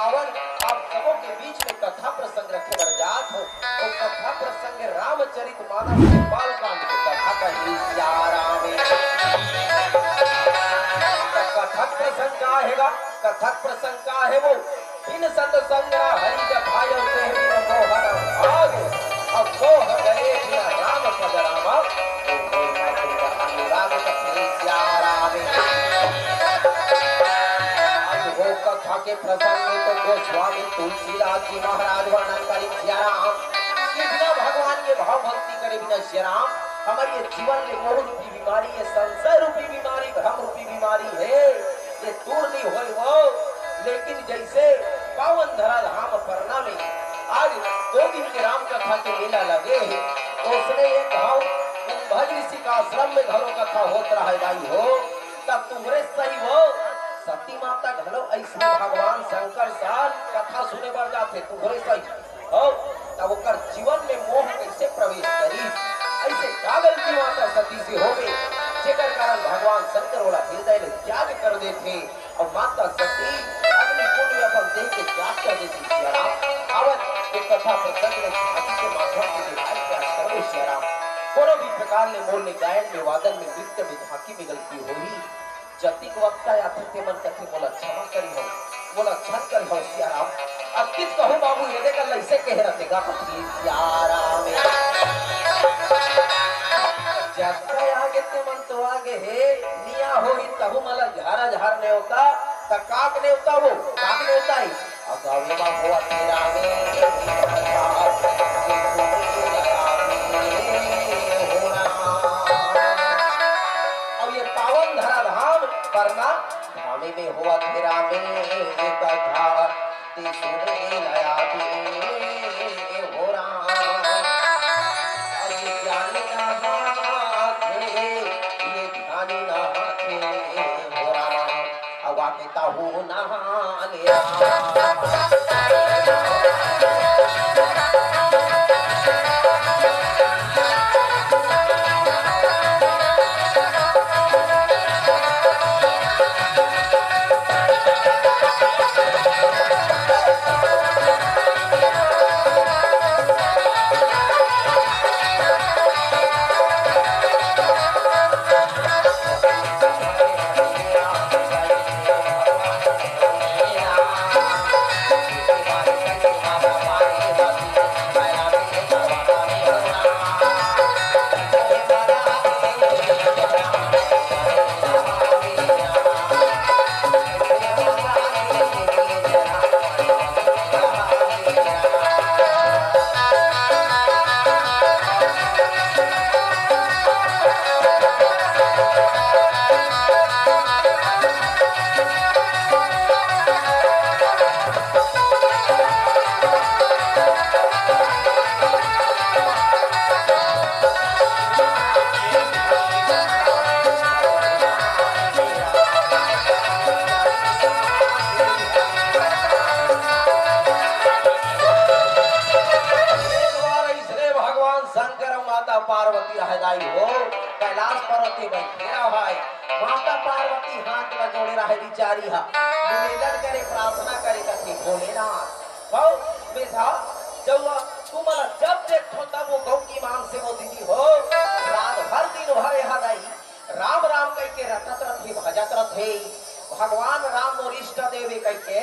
पावन आप सबों के बीच में कथा प्रसंग रखे बर जात हो। और कथा प्रसंग रामचरित मानस के बाल कांड के कथा का ही राम कथक प्रसंग का हैगा। कथक प्रसंग का है वो इन सत्संग हरि कथा और देवी मोहन भाग अब मोह गए बिना राम पद रामा अनुराग कथे राम। आज वो कथा के प्रसंग में तो गोस्वामी तुलसीदास जी महाराज वर्णन करें राम कि बिना भगवान के भाव भक्ति करे बिना राम हमारे ये जीवन में मोह रूपी बीमारी, ये संशय रूपी बीमारी, भ्रम रूपी बीमारी है, ये दूर नहीं हो वो। लेकिन जैसे पावन धरा धाम परना में आज 2 दिन के राम कथा के मेला लगे है तो उसने ये कहा भज ऋषि का आश्रम में घरों कथा होता रहे भाई हो तब तुम्हारे सही हो सती माता घलो ऐसे भगवान शंकर साल कथा सुने बढ़ जाते तुम्हारे सही हो तब कर जीवन में मोह कैसे प्रवेश करी ऐसे कागल की माता सती से हो गई जेकर कारण भगवान शंकर वाला हृदय में त्याग कर देते और माता सती अग्नि कुंड में अपन देह के त्याग कर देती। आवत एक कथा प्रसंग में झांकी के माध्यम से दिखाई क्या करो श्याराम कोनो भी प्रकार ने मोल ने गायन में वादन में नृत्य में झांकी में गलती हुई जतिक वक्ता या थे मन कथे बोला क्षमा करी हो बोला क्षण करी हो श्याराम अब किस कहूं बाबू ये देकर ऐसे कह रहे गा कथी श्याराम जब आगे ते मन तो आगे है निया होई तहु मला झारा झार ने होता त काक ने होता वो काक ने होता ही अगावे मा हुआ तेरा में अब ये पावन धरा धाम परना धामे में हुआ तेरा में कथा ते सुने लया दे हो राम और ये ज्ञानी ना वाकिता हो नहानिया पार्वती रह गई हो कैलाश पर्वती बैठेरा भाई माता पार्वती हाथ में जोड़े रहे बिचारी हा निवेदन करे प्रार्थना करे कथी भोलेनाथ हो बेटा जब तुम जब देखो तब वो गौ की मांग से वो दीदी हो रात भर दिन भर यहाँ गई राम राम कह के रटत रथे भजत रथे भगवान राम और इष्ट देवी कह के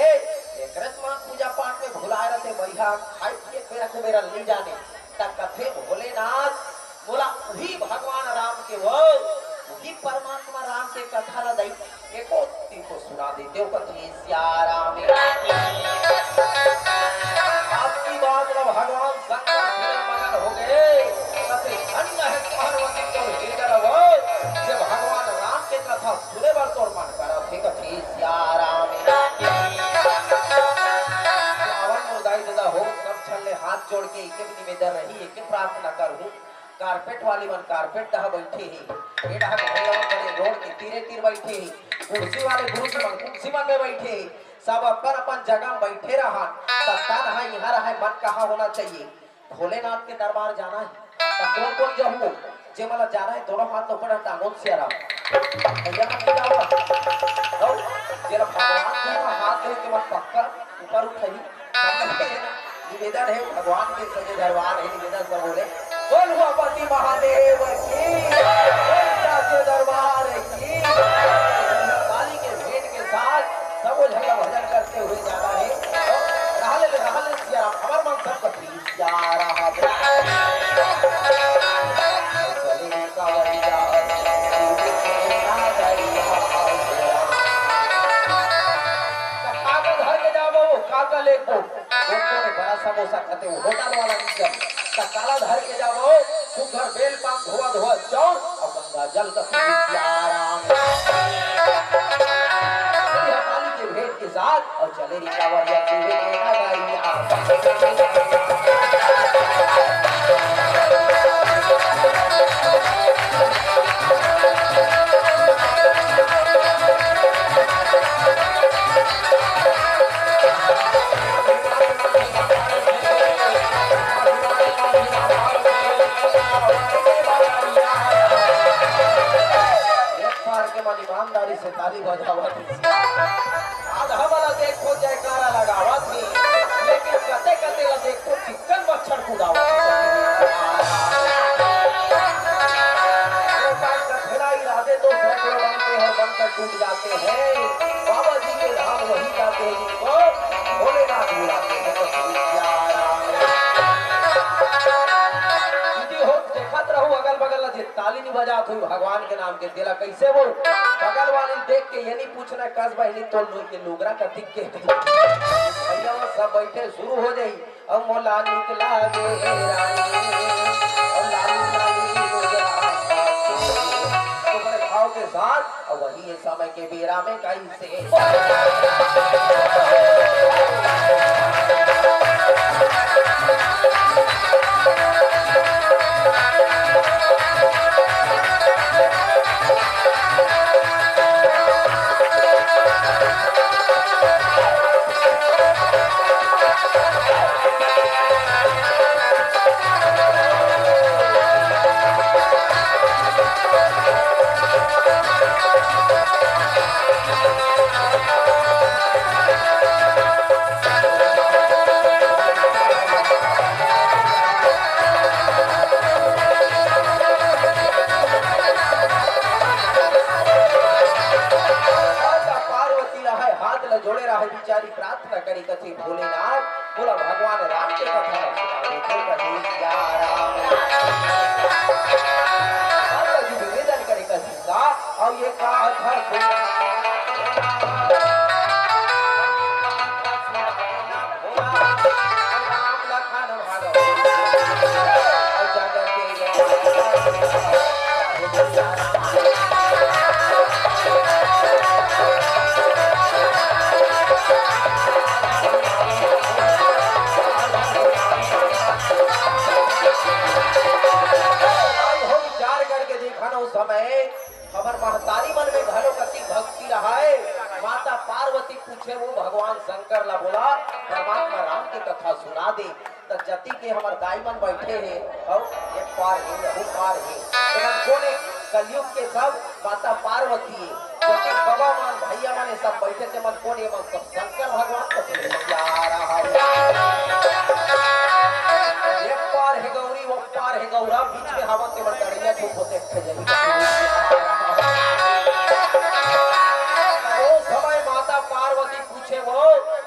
एक पूजा पाठ में भुलाए रहते बढ़िया खाई पिए मेरा ले जाने तक कथे भोलेनाथ बोला वही भगवान राम के वो वही परमात्मा राम के कथा ला दई एको तीको सुना देते हो कथी श्याराम आपकी बात ना भगवान शंकर मगन हो गए कथे धन्य है पार्वती को लेकर वो जब भगवान राम के कथा सुने बार तोर मन करा थे कथी श्याराम आवन मुदाई दादा हो सब छल्ले हाथ जोड़ के एक एक निवेदन रही एक एक प्रार्थना करूं कारपेट वाली मन कारपेट दहा बैठे ही पेड़ हा बड़े रोड के तीरे तीर बैठे ही कुर्सी वाले कुर्सी मन में बैठे ही सब अपन अपन जगह में बैठे रहा सत्ता रहा यहाँ रहा मन कहाँ होना चाहिए भोलेनाथ के दरबार जाना है तो कौन कौन जो हूँ जे मला जाना है दोनों हाथ ऊपर हटा नोट से भैया मत जाओ तो जरा भगवान के हाथ धो के मत पक्का ऊपर उठाई निवेदन है भगवान के सजे दरबार है निवेदन सब बोले बोल हुआ पति महादेव की के दरबार की काली के भेंट के साथ सब झगड़ा भजन करते हुए जाना है रहले सिया हमार मन सब कथी सिया रहा चले कावड़िया काका ले को ने बड़ा समोसा खाते हो होटल वाला नीचे काला धर के जाओ सुघर बेल पान धोआ धोआ जाओ और गंगा जल का आराम काली के भेंट के साथ और चले रिकावरिया के ना गाड़ियां ईमानदारी से ताली बजावत आधा वाला देखो जयकारा लगावत थी लेकिन कते कते ला देखो चिकन मच्छर कुदावत इरादे तो सैकड़ों बनते हैं बनकर टूट जाते हैं बाबा जी के धाम वही जाते हैं जिनको भोलेनाथ बुलाते हैं देखत रहू अगल बगल जे ताली नहीं बजात हुई भगवान के नाम के दिला कैसे वो बगल वाले देख के ये नहीं पूछना कस बहनी तो लोग के लोगरा का दिख के भैया सब बैठे शुरू हो जाई अब मोला निकला गे रानी और लाली लाली लोगरा तो बड़े भाव के साथ और वही समय के बेरा में कैसे जोड़े रहे बिचारी प्रार्थना करी कथी भोलेनाथ बोला भगवान राम के कथा निवेदन करे कथी का और ये समय खबर महतारी मन में घरों कति भक्ति रहा है माता पार्वती पूछे वो भगवान शंकर ला बोला परमात्मा राम की कथा सुना दे तो जति के हमार दाई मन बैठे हैं और एक पार है वो पार है तो कोने कलयुग के सब माता पार्वती है जति बाबा मान भैया माने सब बैठे थे मन कोने मन सब शंकर भगवान को प्यारा एक पार है गौरी वो पार है गौरा बीच में हवा के मंडलियां चुप होते थे वो समय माता पार्वती पूछे वो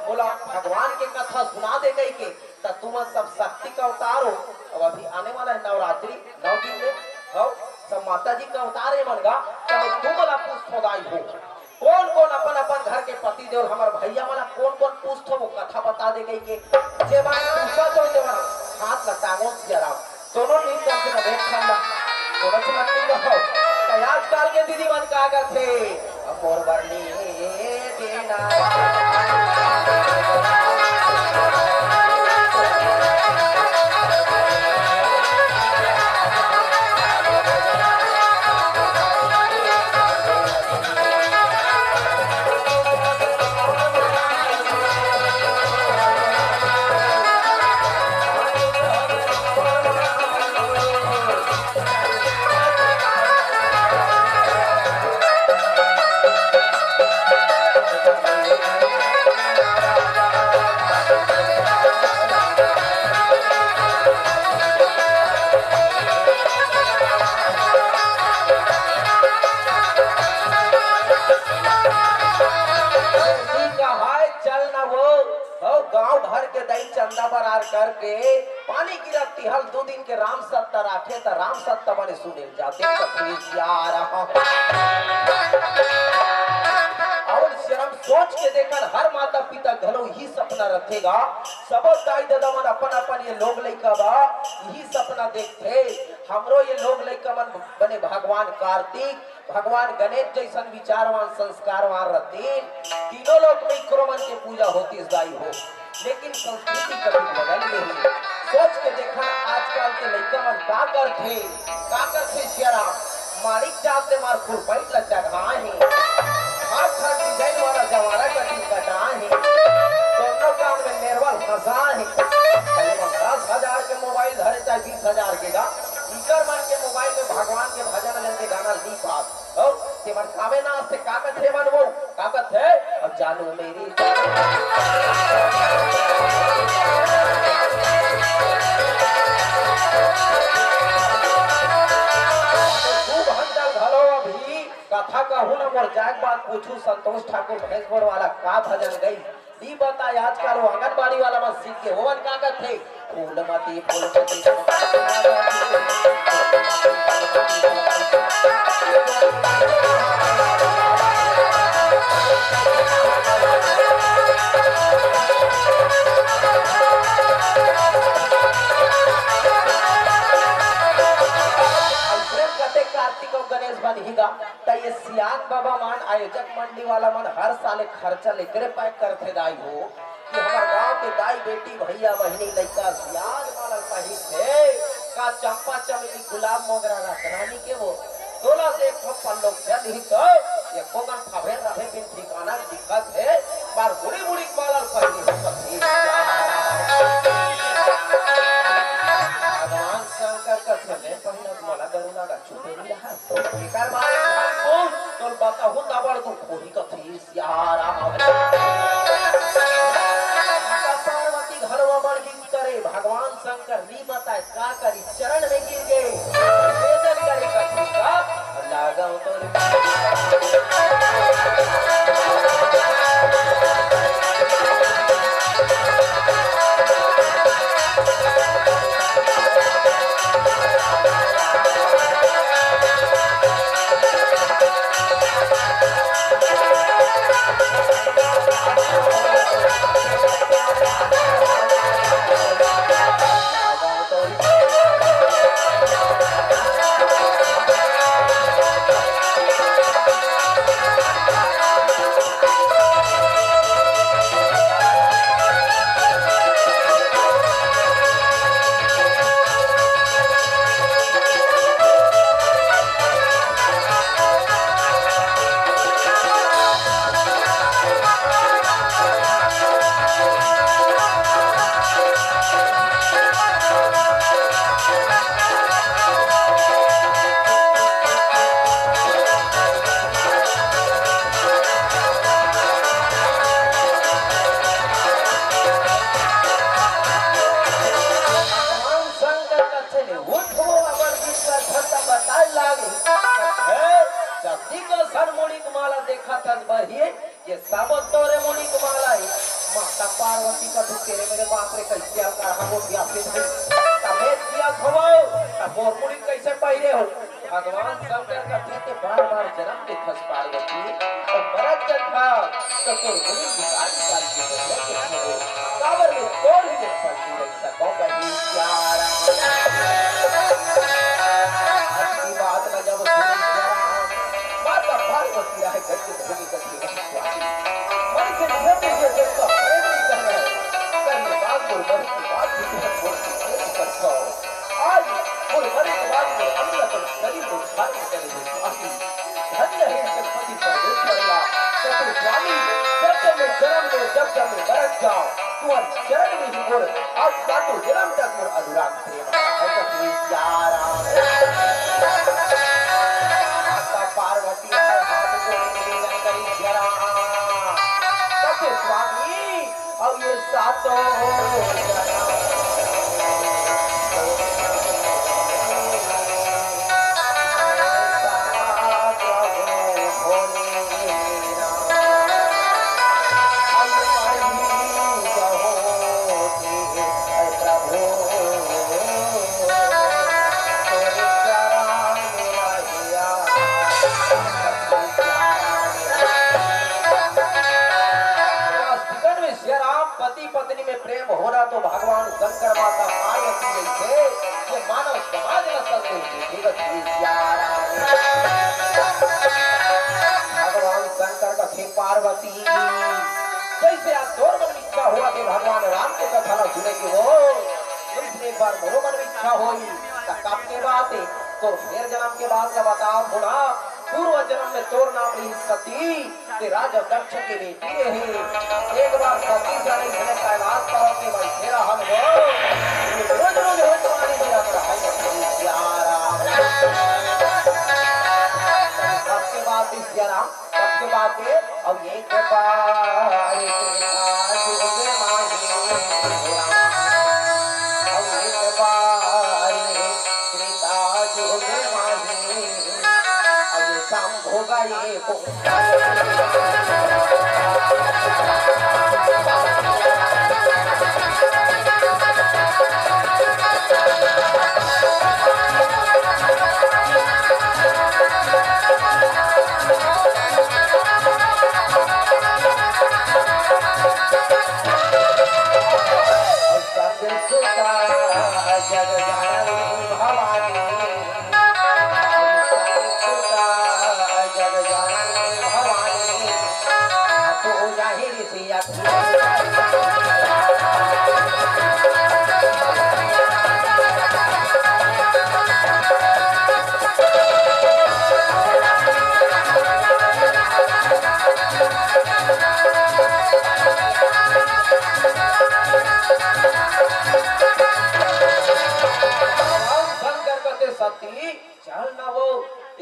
बोला भगवान के कथा सुना दे गई के तो तुम सब शक्ति का अवतार हो अब अभी आने वाला है नवरात्रि 9 दिन में हो सब माता जी का अवतार है मनगा तब तुम वाला पुष्पदाई हो कौन कौन अपन अपन घर के पति देव हमार भैया वाला कौन कौन पूछत वो कथा बता दे गई के जे बात पूछा तो देवा हाथ लगाओ जरा दोनों नहीं करते ना देख खंडा दोनों से लगती रहो तो आजकल के दीदी मन का थे अब मोर बरनी देना दई चंदा बरार करके पानी गिरत तिहल 2 दिन के राम सत्ता राखे त राम सत्ता बने सुने जाते कथी यार और शर्म सोच के देखकर हर माता पिता घरों ही सपना रखेगा। सब दाई दादा मन अपन अपन ये लोग लइका बा यही सपना देखते हमरो ये लोग लइका मन बने भगवान कार्तिक भगवान गणेश जैसन विचारवान संस्कारवान रहते तीनों लोग में क्रमन के पूजा होती दाई हो। लेकिन संस्कृति कभी बदल नहीं। सोच के देखा आजकल के लइका मन का करते शेरा मालिक जाते मार खुरपैट ल चढ़ाए हाथ डिजाइन वाला जवारा कटिंग कटाए दोनों काम में निर्वल फंसाए 10,000 के मोबाइल धरे चाहे 20,000 के गा इकर मन के मोबाइल में भगवान के भजन जन के गाना नहीं पास और तेमर कावे ना से कागज थे मन वो कागज है और जानू मेरी कथा कहूँ न मोर जाग बात पूछू संतोष ठाकुर भैंसबोड़ वाला का भजन गई दी बताए आजकल वो आंगनबाड़ी वाला मत सीख के होवन कागज थे फूलमती कार्तिक और गणेश बनेगा तो ये सियान बाबा मान आयोजक मंडी वाला मन हर साल खर्चा लेकर पैक करते दाई हो कि हमारे गांव के दाई बेटी भैया बहनी लड़का सियान वाला कही थे का चंपा चमेली गुलाब मोगरा रानी के वो 16 से 1 लोग जल्द ही तो ये कोगन फभे रहे बिन ठिकाना दिक्कत है बार बुरी बुरी मालल पहली भगवान शंकर कथे में पहिला मोला गरुड़ा का छुपे नहीं रहा एकर बारे कौन तोर बताहु दबड़ तू खोही कथी सियारा पार्वती घरवा बड़ गिर करे भगवान शंकर नी बताए का करी चरण में गिर गए निवेदन करे कथी का लगाओ तोर ये सब तोरे मुनि कुमाला है माता पार्वती का तू तेरे मेरे बाप रे कैसे कर हम दिया फिर तबे दिया खवो तब मोर मुनि कैसे पहिरे हो भगवान शंकर का कहते बार-बार जन्म के खस पार्वती और मरद जन्मा तो तोर मुनि विकार के काबर में तोड़ ही पड़ती रही सको कहीं प्यारा की बात न जब माता पार्वती आए करके धोनी करती मन के धरती के देखता प्रेम नहीं कर रहे करने बाद और मरी की बात भी है बोलती करता आज और मरी की बात में अगला पर शरीर को खाली करेंगे आखिर धन्य है जगपति परमेश्वरया सतु स्वामी जब में जन्म लो जब में मर जाओ तुम्हारे चरण में ही मोर आज सातों जन्म तक मोर अनुराग प्रेम है कभी प्यारा माता पार्वती है हाथ जोड़े निवेदन करी जरा सत्य स्वामी अब ये सातों पति पत्नी में प्रेम हो रहा तो भगवान शंकर माता पार्वती जैसे ये मानव समाज में संदेश भगवान शंकर कथे पार्वती जैसे आज तोर मन में इच्छा हुआ कि भगवान राम के कथा ला सुने के हो इसलिए एक बार मोरो मन में इच्छा हुई कब के बात तो फिर जन्म के बाद का बताओ थोड़ा पूर्व जन्म में तोर नाम रही सती ते राजा दक्ष के बेटी रहे एक बार सती जाने इसने कैलाश पर्वत के भाई तेरा हम हो रोज रोज रोज तुम्हारी मेरा पढ़ाई सबके बाद सबके बाद अब ये होगा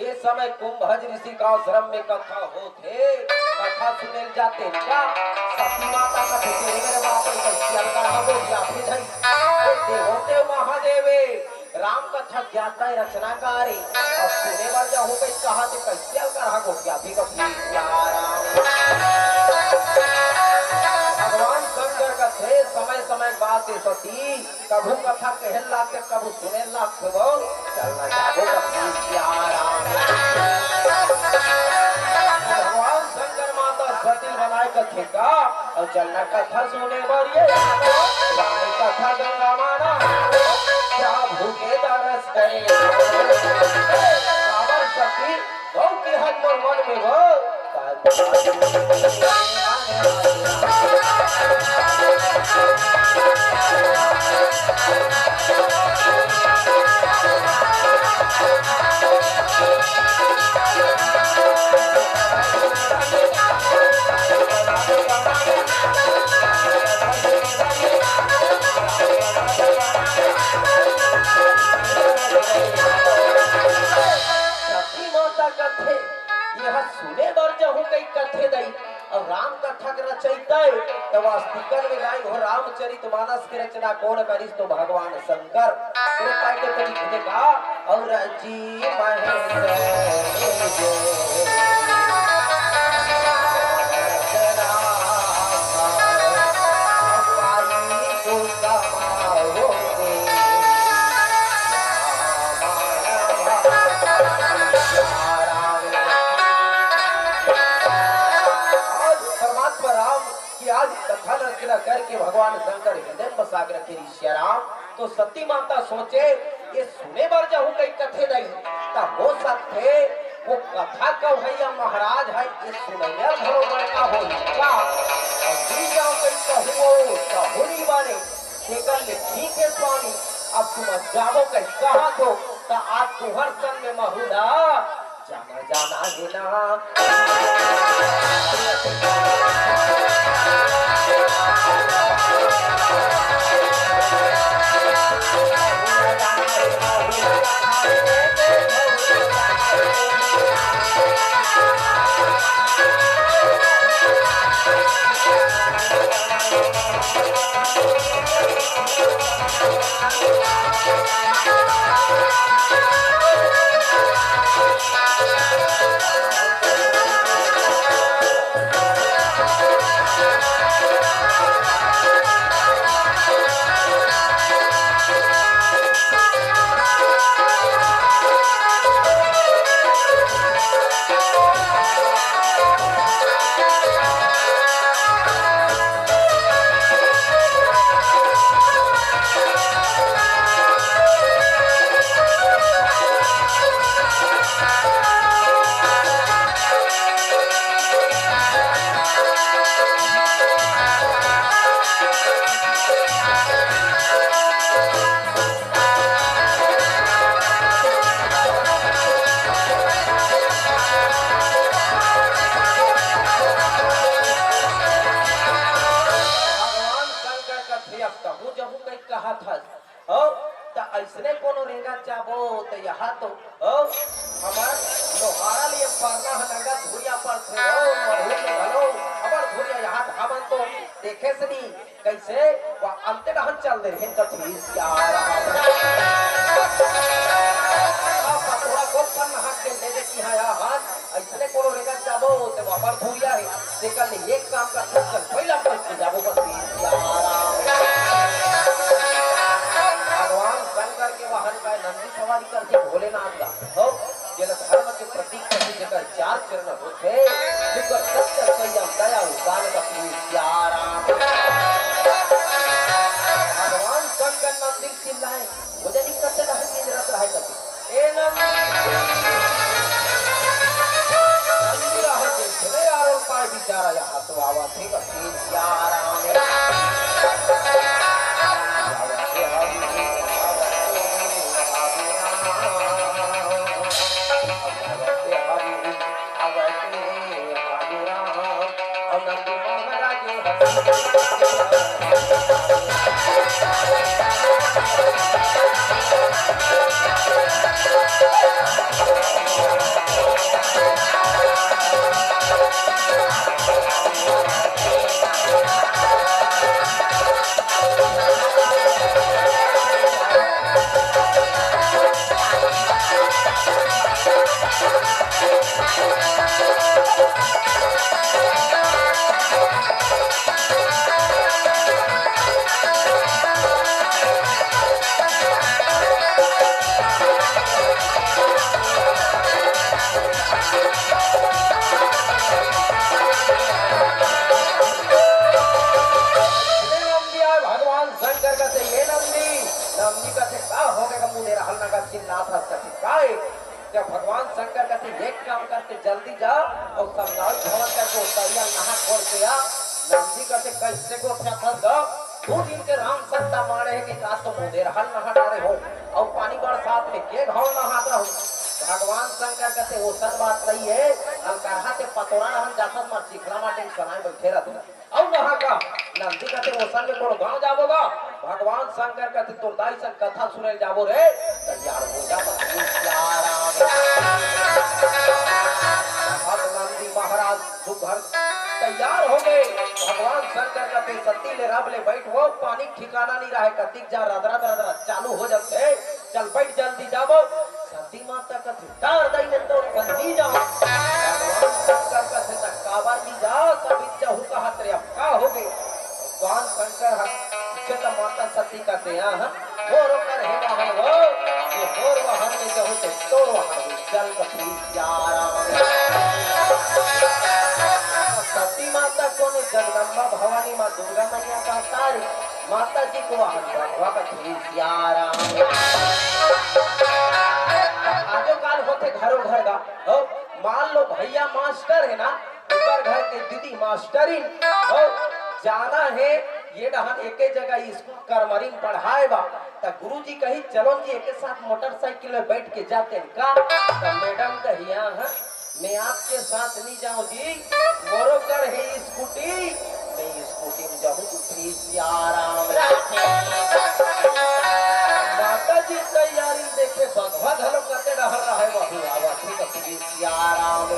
ये समय कुंभज ऋषि का आश्रम में कथा होते कथा सुने जाते क्या सती माता का मेरे बाप होते महादेवे राम कथा ज्ञाता है रचनाकारी और सुने बार जा हो गई कहा तो कैसे कहा को क्या भी भगवान शंकर का थे समय समय बात सती कभू कथा कहन लाते कभू सुने लाते चलना जागो भगवान शंकर माता सती बनाए कथे का और चलना कथा सुने बरिए रानी कथा गंगा माना भूखे दरस करे काबर सती गौ के हद पर मन में हो सुने बर जहू कई कथे दई और राम कथा के रचयिता तो वास्तविकन में गाय हो रामचरित मानस की रचना कौन करिस तो भगवान शंकर कृपा के तो लिखने का और जी करके भगवान शंकर हृदय बसा के रखे ऋषिराम तो सती माता सोचे ये सुने बार जाऊं कई कथे नहीं ता हो सकते वो कथा कब है या महाराज है ये सुने भरो बड़का हो क्या और जी जाओ कई कहो कहोनी बारे केकर ले ठीक है स्वामी अब तुम जाओ कई कहा तो ता आज तुहर संग में महुदा जाना जाना है ना ऐसने कोनो रेंगा चाबो तो यहाँ तो हमार लोहारा लिए परना हनगा धुरिया पर थे मरहु में भलो अबर धुरिया यहाँ धावन तो देखे से नहीं कैसे वो अंते डहन चल दे हैं कथी यार थोड़ा गोपन नहा के ले दे की है हाथ ऐसने कोनो रेंगा चाबो तो अबर धुरिया है देखल एक काम का चल पहला पर जाबो बस भगवान शंकर के वाहन का नंदी सवारी करके भोलेनाथ का हो जेल धर्म के प्रतीक करके जेकर चार चरण होते जेकर सत्य संयम दया उदार का प्यारा भगवान शंकर नंदी चिल्लाए मुझे दिक्कत से नहीं की जरूरत रहे कभी ए नंदी रहा के चले यार पाए बेचारा यहाँ तो आवा थे कभी प्यारा भगवान शंकर कहते एक काम करते जल्दी जा और समझाओ भवन करके उतरिया नहा खोल के आ नंदी कहते कैसे को फंस दो 2 दिन के राम सत्ता मारे है कि आज तो मुझे हल नहा डाले हो और पानी बरसात में के घाव नहा रहो भगवान शंकर कहते वो सब बात सही है अलकाहा से पतोरा रहन जाता मत सिखला माटे सनाई बैठे रहते और नहा का नंदी कहते वो संग कोनो गांव जाबोगा भगवान शंकर कहते तो दाई से कथा सुने जाबो रे तैयार हो जा नंदी महाराज सुघर तैयार हो गए भगवान शंकर कहते सती ले रब ले बैठो पानी ठिकाना नहीं रहे कतिक जा रदरा रदरा चालू हो जाते चल बैठ जल्दी जाबो सती माता कहते डर दई ने तो बंदी जाओ भगवान शंकर कहते तकावा दी जा सब इच्छा हो का हाथ रे अब का हो गए भगवान शंकर के तो माता सती कहते हैं मोर कर हे वाहन वो ये मोर वाहन में जो होते तोर वाहन चल कथी यारा सती माता को ने जगदम्बा भवानी मां दुर्गा मैया का तारी माता जी को वाहन भगवा कथी यारा आजो काल होते घरों घर का मान लो भैया मास्टर है ना ऊपर घर के दीदी मास्टरी जाना है ये डहन एके जगह स्कूल करमरी में पढ़ाए बा त गुरुजी कही चलो जी एक साथ मोटरसाइकिल में बैठ के जाते हैं का तो मैडम कहिया मैं आपके साथ नहीं जाऊं जी मोरो कर है स्कूटी मैं स्कूटी में जाऊं प्लीज आराम माता जी तैयारी देखे भगवा घलो करते रहा है वही आवा ठीक है प्लीज आराम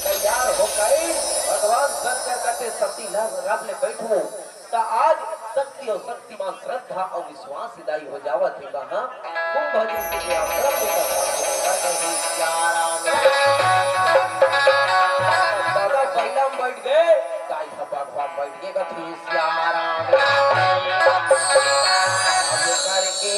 तैयार होकर भगवान शंकर कहते सती रब ले बैठो तो आज शक्ति और शक्तिमान श्रद्धा और विश्वास हिदाई हो जावत है कहां कुंभ जी से क्या तरफ दादा पहला बैठ गए ताई सब भगवान बैठ गए कथी सियाराम करके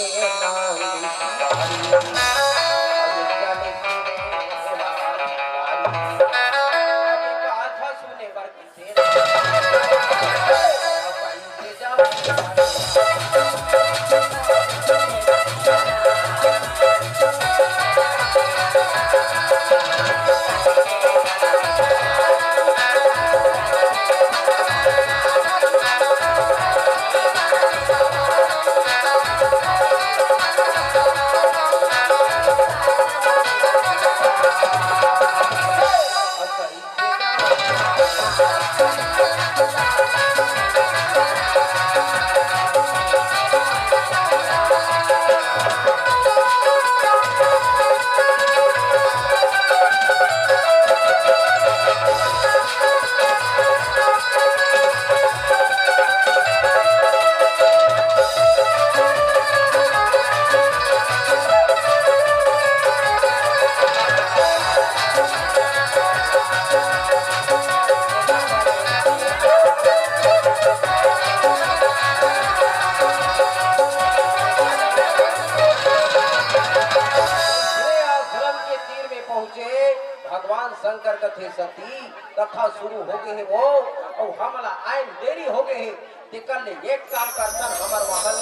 नाम शंकर कथे सती कथा शुरू हो गए है वो और हमला आइन देरी हो गए है दिक्कत ले एक काम करतन हमर महल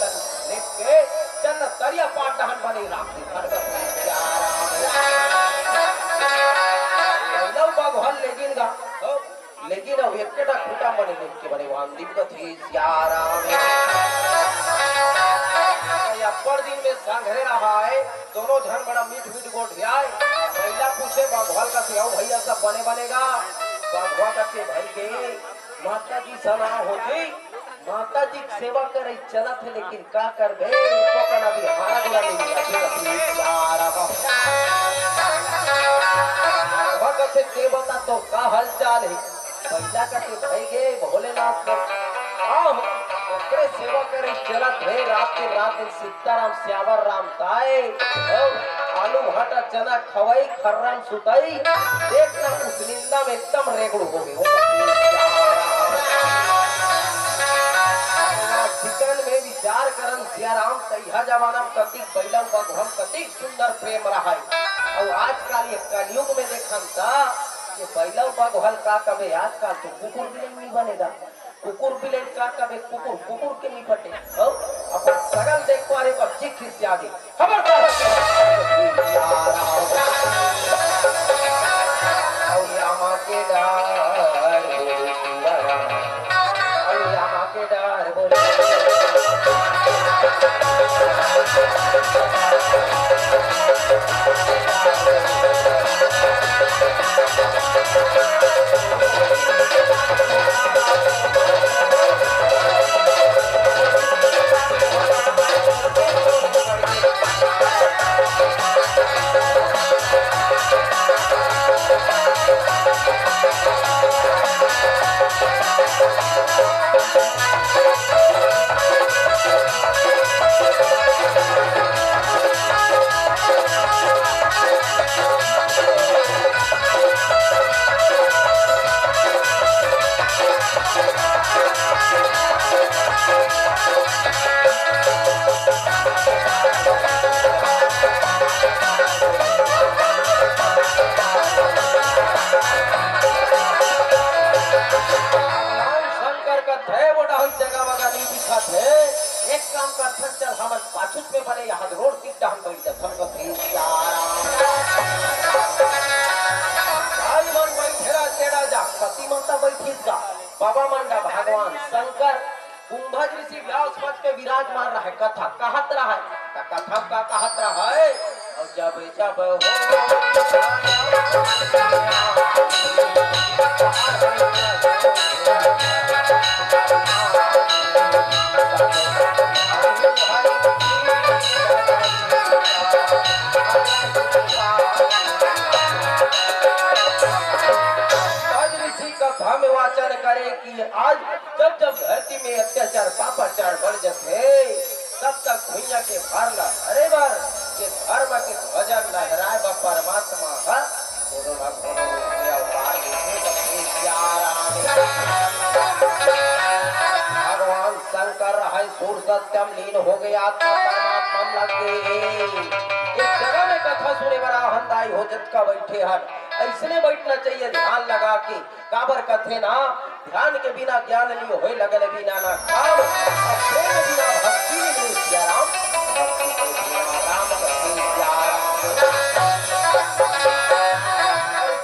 लेट के चल तरिया पाट दहन बने राम के घर में भगवान लेकिन अब एकटा खूटा बने लेट के बने वहां दीप कथे सियाराम या पर दिन में संघरे रहा है दोनों जन बड़ा मीठ गोट आए पहला पूछे भगवान का सियाओ भैया सब बने बनेगा भगवान का के भाई के माता जी सना हो गई माता जी सेवा करे चला थे लेकिन का कर बे को कना भी हारा गोला नहीं सारा भगवान से के बता तो का हाल चाल है पहला का के भाई के भोलेनाथ का आओ ओकरे सेवा करे चलत है रात के रात सीताराम श्यावर राम ताए आलू भाटा चना खवाई खर्राम सुताई देखना उस निंदा में एकदम रेगड़ू हो गई चिकन में विचार करन सियाराम तैहा जमाना कति बैलम भगवान कति सुंदर प्रेम रहा है और आजकल ये कलयुग में देखन ता ये बैलम भगवान का कबे आजकल तो कुकुर भी नहीं बनेगा कुकुर बिलेट का कबे कुकुर के नहीं फटे अपन सगल देख पा रहे पर चिक खिस आगे खबरदार और यामा के डर बोले एक काम कर चल हम पाछुत में बने यहाँ रोड की डाल बैठ मन बैठेरा तेरा जा सती माता बैठी का बाबा मंडा भगवान शंकर कुंभज ऋषि व्यास पद पे विराजमान रहा है कथा कहत रहा है कथा का कहत रहा है और जब जब हो हम वाचन करे कि आज जब जब धरती में अत्याचार पापाचार बढ़ जाते तब तक भैया के भर ला अरे बार के धर्म के ध्वजा लहराए बा परमात्मा का कोनो ना कोनो अवतार भगवान शंकर है सूर सत्यम लीन हो गया आत्मा परमात्मा लग गए। एक जगह में कथा सुने बड़ा हंदाई हो जत का बैठे हन ऐसने बैठना चाहिए ध्यान लगा के काबर कथे ना ध्यान के बिना ज्ञान नहीं होए लगल बिना ना काम प्रेम बिना भक्ति नहीं सिया राम भक्ति के बिना राम कथे सिया राम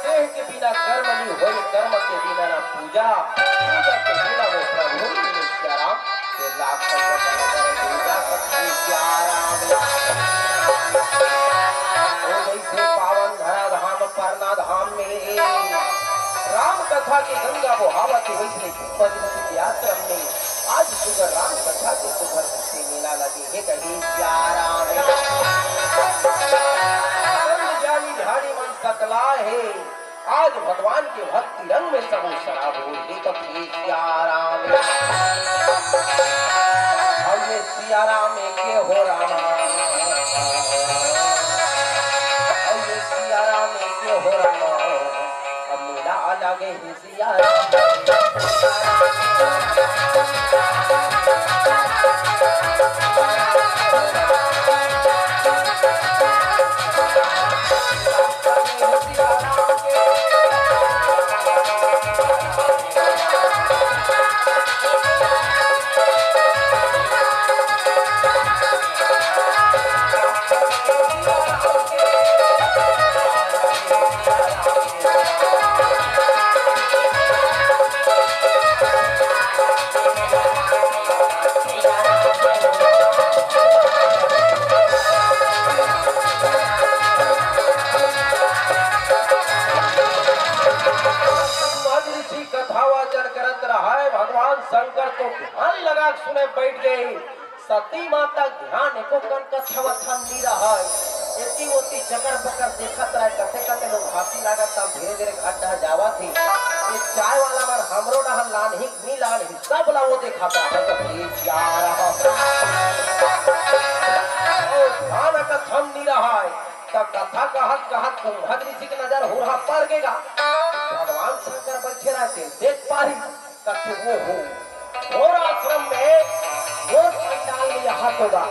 देह के बिना कर्म नहीं होए कर्म के बिना ना पूजा पूजा के बिना वो प्रभु नहीं सिया राम ये लाख पूजा कथे सिया राम पावन धरा धाम परना धाम में राम कथा की गंगा बहावती वैसे पद्मवती आश्रम में आज सुगर राम कथा के सुगर से मेला लगे है कहीं प्यारा जानी ध्यानी मन सकला है आज भगवान के भक्ति रंग में सब शराब हो कभी प्यारा अब ये सिया राम के हो रामा हो रहा अब मेला लगे सिया शंकर तो ध्यान लगा सुने बैठ गए सती माता ध्यान एको कन कथा वथा नहीं रहा एती ओती चकर पकर देखत रहे कथे कथे लोग हाथी लागत तब धीरे धीरे घाट ढह जावा थी ये चाय वाला मन हमरो डहल लान ही नहीं लान ही सब ला वो देखाता है तो ये क्या रहा ओ ध्यान का थम नहीं रहा है तब कथा कहत कहत कुंभद ऋषि की नजर हो रहा पड़ गएगा भगवान शंकर बैठे रहते देख पारी कथे वो हो और आश्रम में वो पंडाल में यहाँ होगा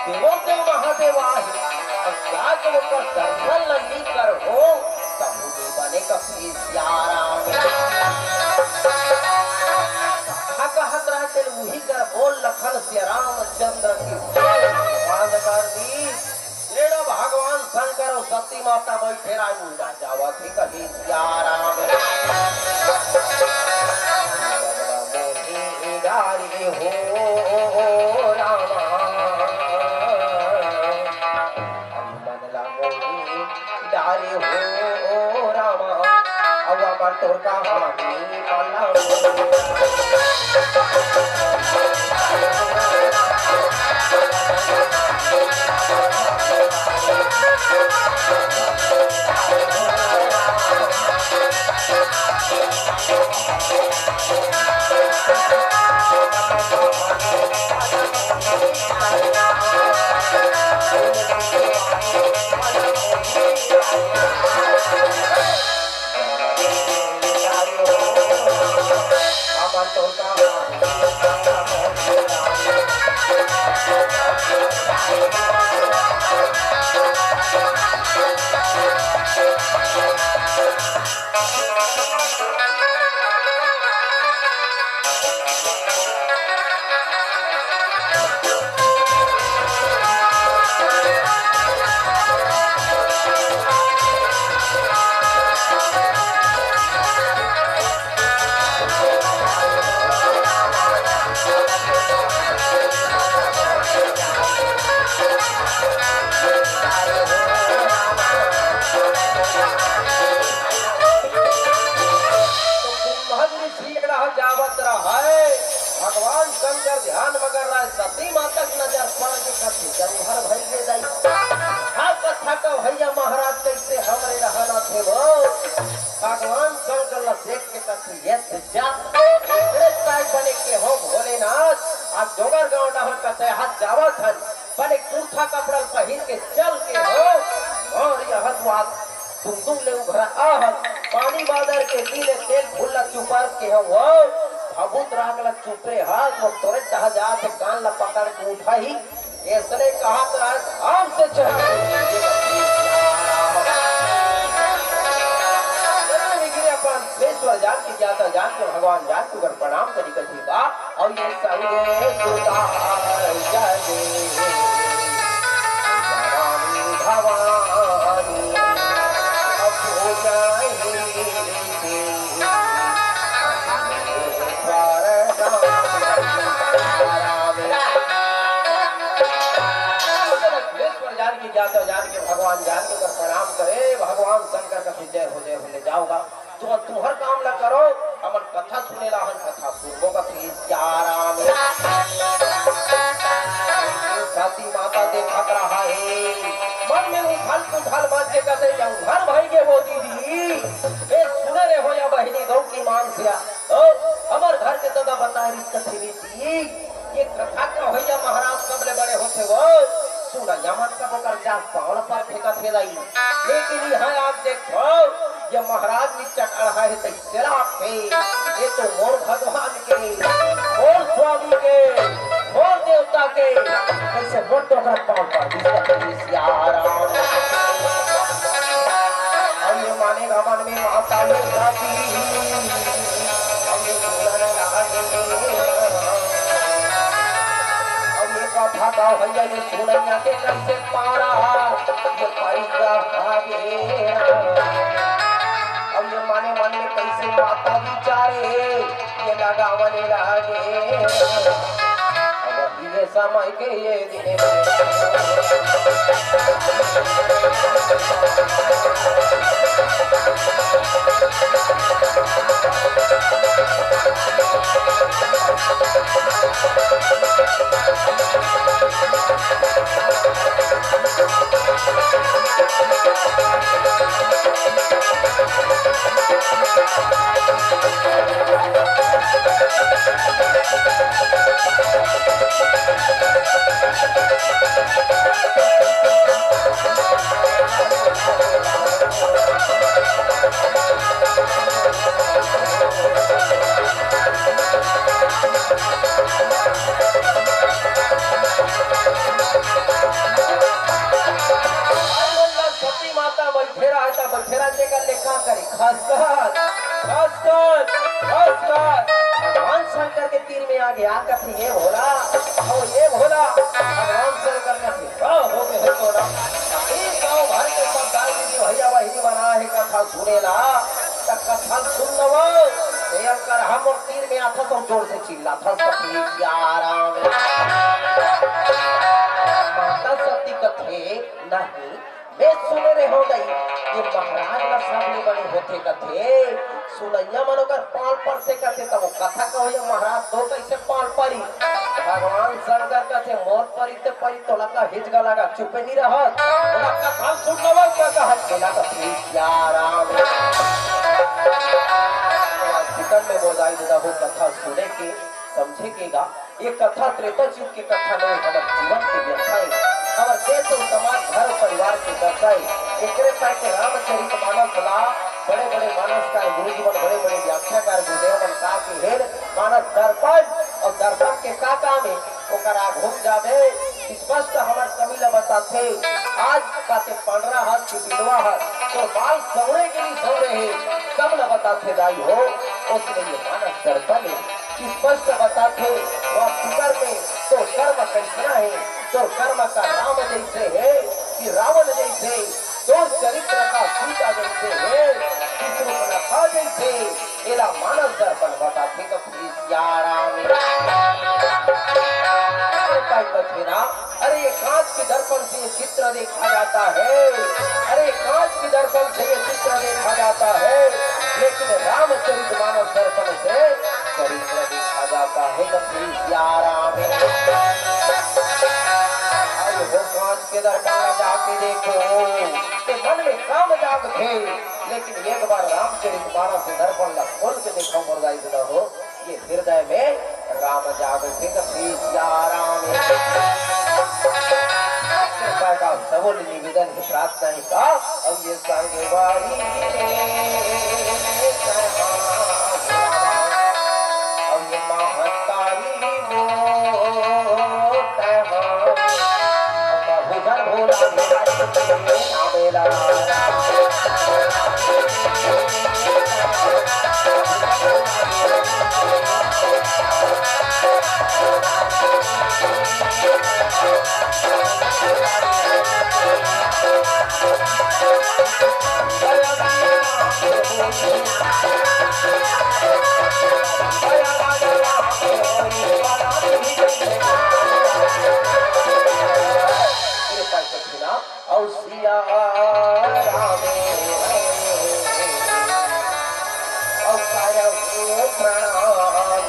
देवों देव महादेव आहे और क्या जो कर दर्शन नहीं कर हो तब वो बने का कहत रहते वही कर बोल लखन से रामचंद्र की मान कर दी रेड़ा भगवान शंकर और सती माता बैठे राय उल्टा जावा थी कभी राम हो रामा मनला मोही डारे हो रामा अब अमर तोर का हानी पाला भगवान शंकर ध्यान मगर रहा सती माता की नजर पड़ के कथी जरूहर भर के जाई कथा का भैया महाराज कैसे हमरे रहना थे वो भगवान शंकर ला देख के कथी ये जा बने के हो भोलेनाथ आज जोगर गांव ना हो कथे हाथ जावत हन बने कुर्ता कपड़ा पहन के चल के हो और यह बात तुम ले उघरा आह पानी बादर के दिले तेल फूला चुपार के हो भभूत रागला चुपरे हाथ वो तोरे चाह जा के कान ला पकड़ के उठाई ऐसने कहा तो आम से चढ़ा ईश्वर जान की जाता जान के भगवान जान के प्रणाम करी कथी का और ये संगे भवानी अब हो जाए जाता जान के भगवान जान के प्रणाम करे भगवान शंकर का जय हो ले जाओगा तुम तुम्हार काम ला करो हमन कथा सुनेला हन कथा सुनबो का राम साथी माता देखत रहा है मन में उथल बाजे का दे जाऊं घर भाई के वो दीदी ए सुने रे हो या बहिनी गौ की मान से ओ हमर घर के दादा बता रही कथी नीति ये कथा का भैया महाराज कबले बड़े होते वो सुना यमन का कर जा पावल पर फेंका थे लाई लेकिन यहां आप देखो ये महाराज ने चढ़ा है तो सेरा के ये तो मोर भगवान के मोर स्वामी के मोर देवता के कैसे मोटो कर पावल पर राम और ये मानेगा मन में माता ने जाती हमें सुनने लगे कथा का भैया ये सुनैया के कैसे पारा ये परिगा आगे अब ये माने मन में कैसे माता विचारे ये लगावने लगे अब ये समय के ये दिन भगवान शंकर के तीर में आ गया कथी ये भोला और ये भोला भगवान शंकर का हो गए तो ना गाँव भर के सब दाल दीदी भैया वही बना है कथा सुनेला तब कथा सुन लो कर हम और तीर में आता तो जोर से चिल्ला था सती आराम माता सती कथे नहीं मैं सुने रे हो गई ये महाराज का सामने बने होते कथे सुनैया मनोकर पाल पर से कथे तब कथा कहो ये महाराज तो कैसे पाल परी भगवान शंकर कथे मोर परी ते परी तो लगा हिजगा लगा चुप नहीं रहत ओला कथा सुन लो क्या कहत बोला कथी आराम चिकन में बोलाई दादा हो कथा सुने के समझेगा ये कथा त्रेता युग की कथा नहीं हमारे जीवन की व्याख्या हमारे देश और समाज घर परिवार की दर्शाई एकरे के रामचरित मानस ला बड़े बड़े मानस का गुरु जीवन बड़े बड़े व्याख्याकार गुरुदेव का की हेर मानस दर्पण और दर्पण के काका में ओकरा घूम जावे स्पष्ट हमार कमिला बताते आज काते 15 हाथ की बिलवा है तो बाल सौरे के लिए सौरे है सब न बताते दाई हो उसने ये मानस दर्पण स्पष्ट बताते वह फिकर में तो कर्म कैसा है तो कर्म का राम जैसे है कि रावण जैसे तो चरित्र का सीता जैसे है कि सुनखा जैसे एला मानव दर्पण बताते अरे ये कांच के दर्पण से ये चित्र देखा जाता है अरे कांच के दर्पण से ये चित्र देखा जाता है लेकिन रामचरित मानव दर्पण से चरित्र देखा जाता है कांच के दर्पण में जाके देखो कि मन में काम जाग थे, लेकिन एक बार रामचरितमानस से दर्पण ला खोल के देखो मुर्दाई न हो, ये हृदय में राम जाग थे सिया राम का सबल निवेदन प्रार्थना ही का। अब ये संगे बारी अब ये महतारी भूषण भोला और सिया राम और प्रणाम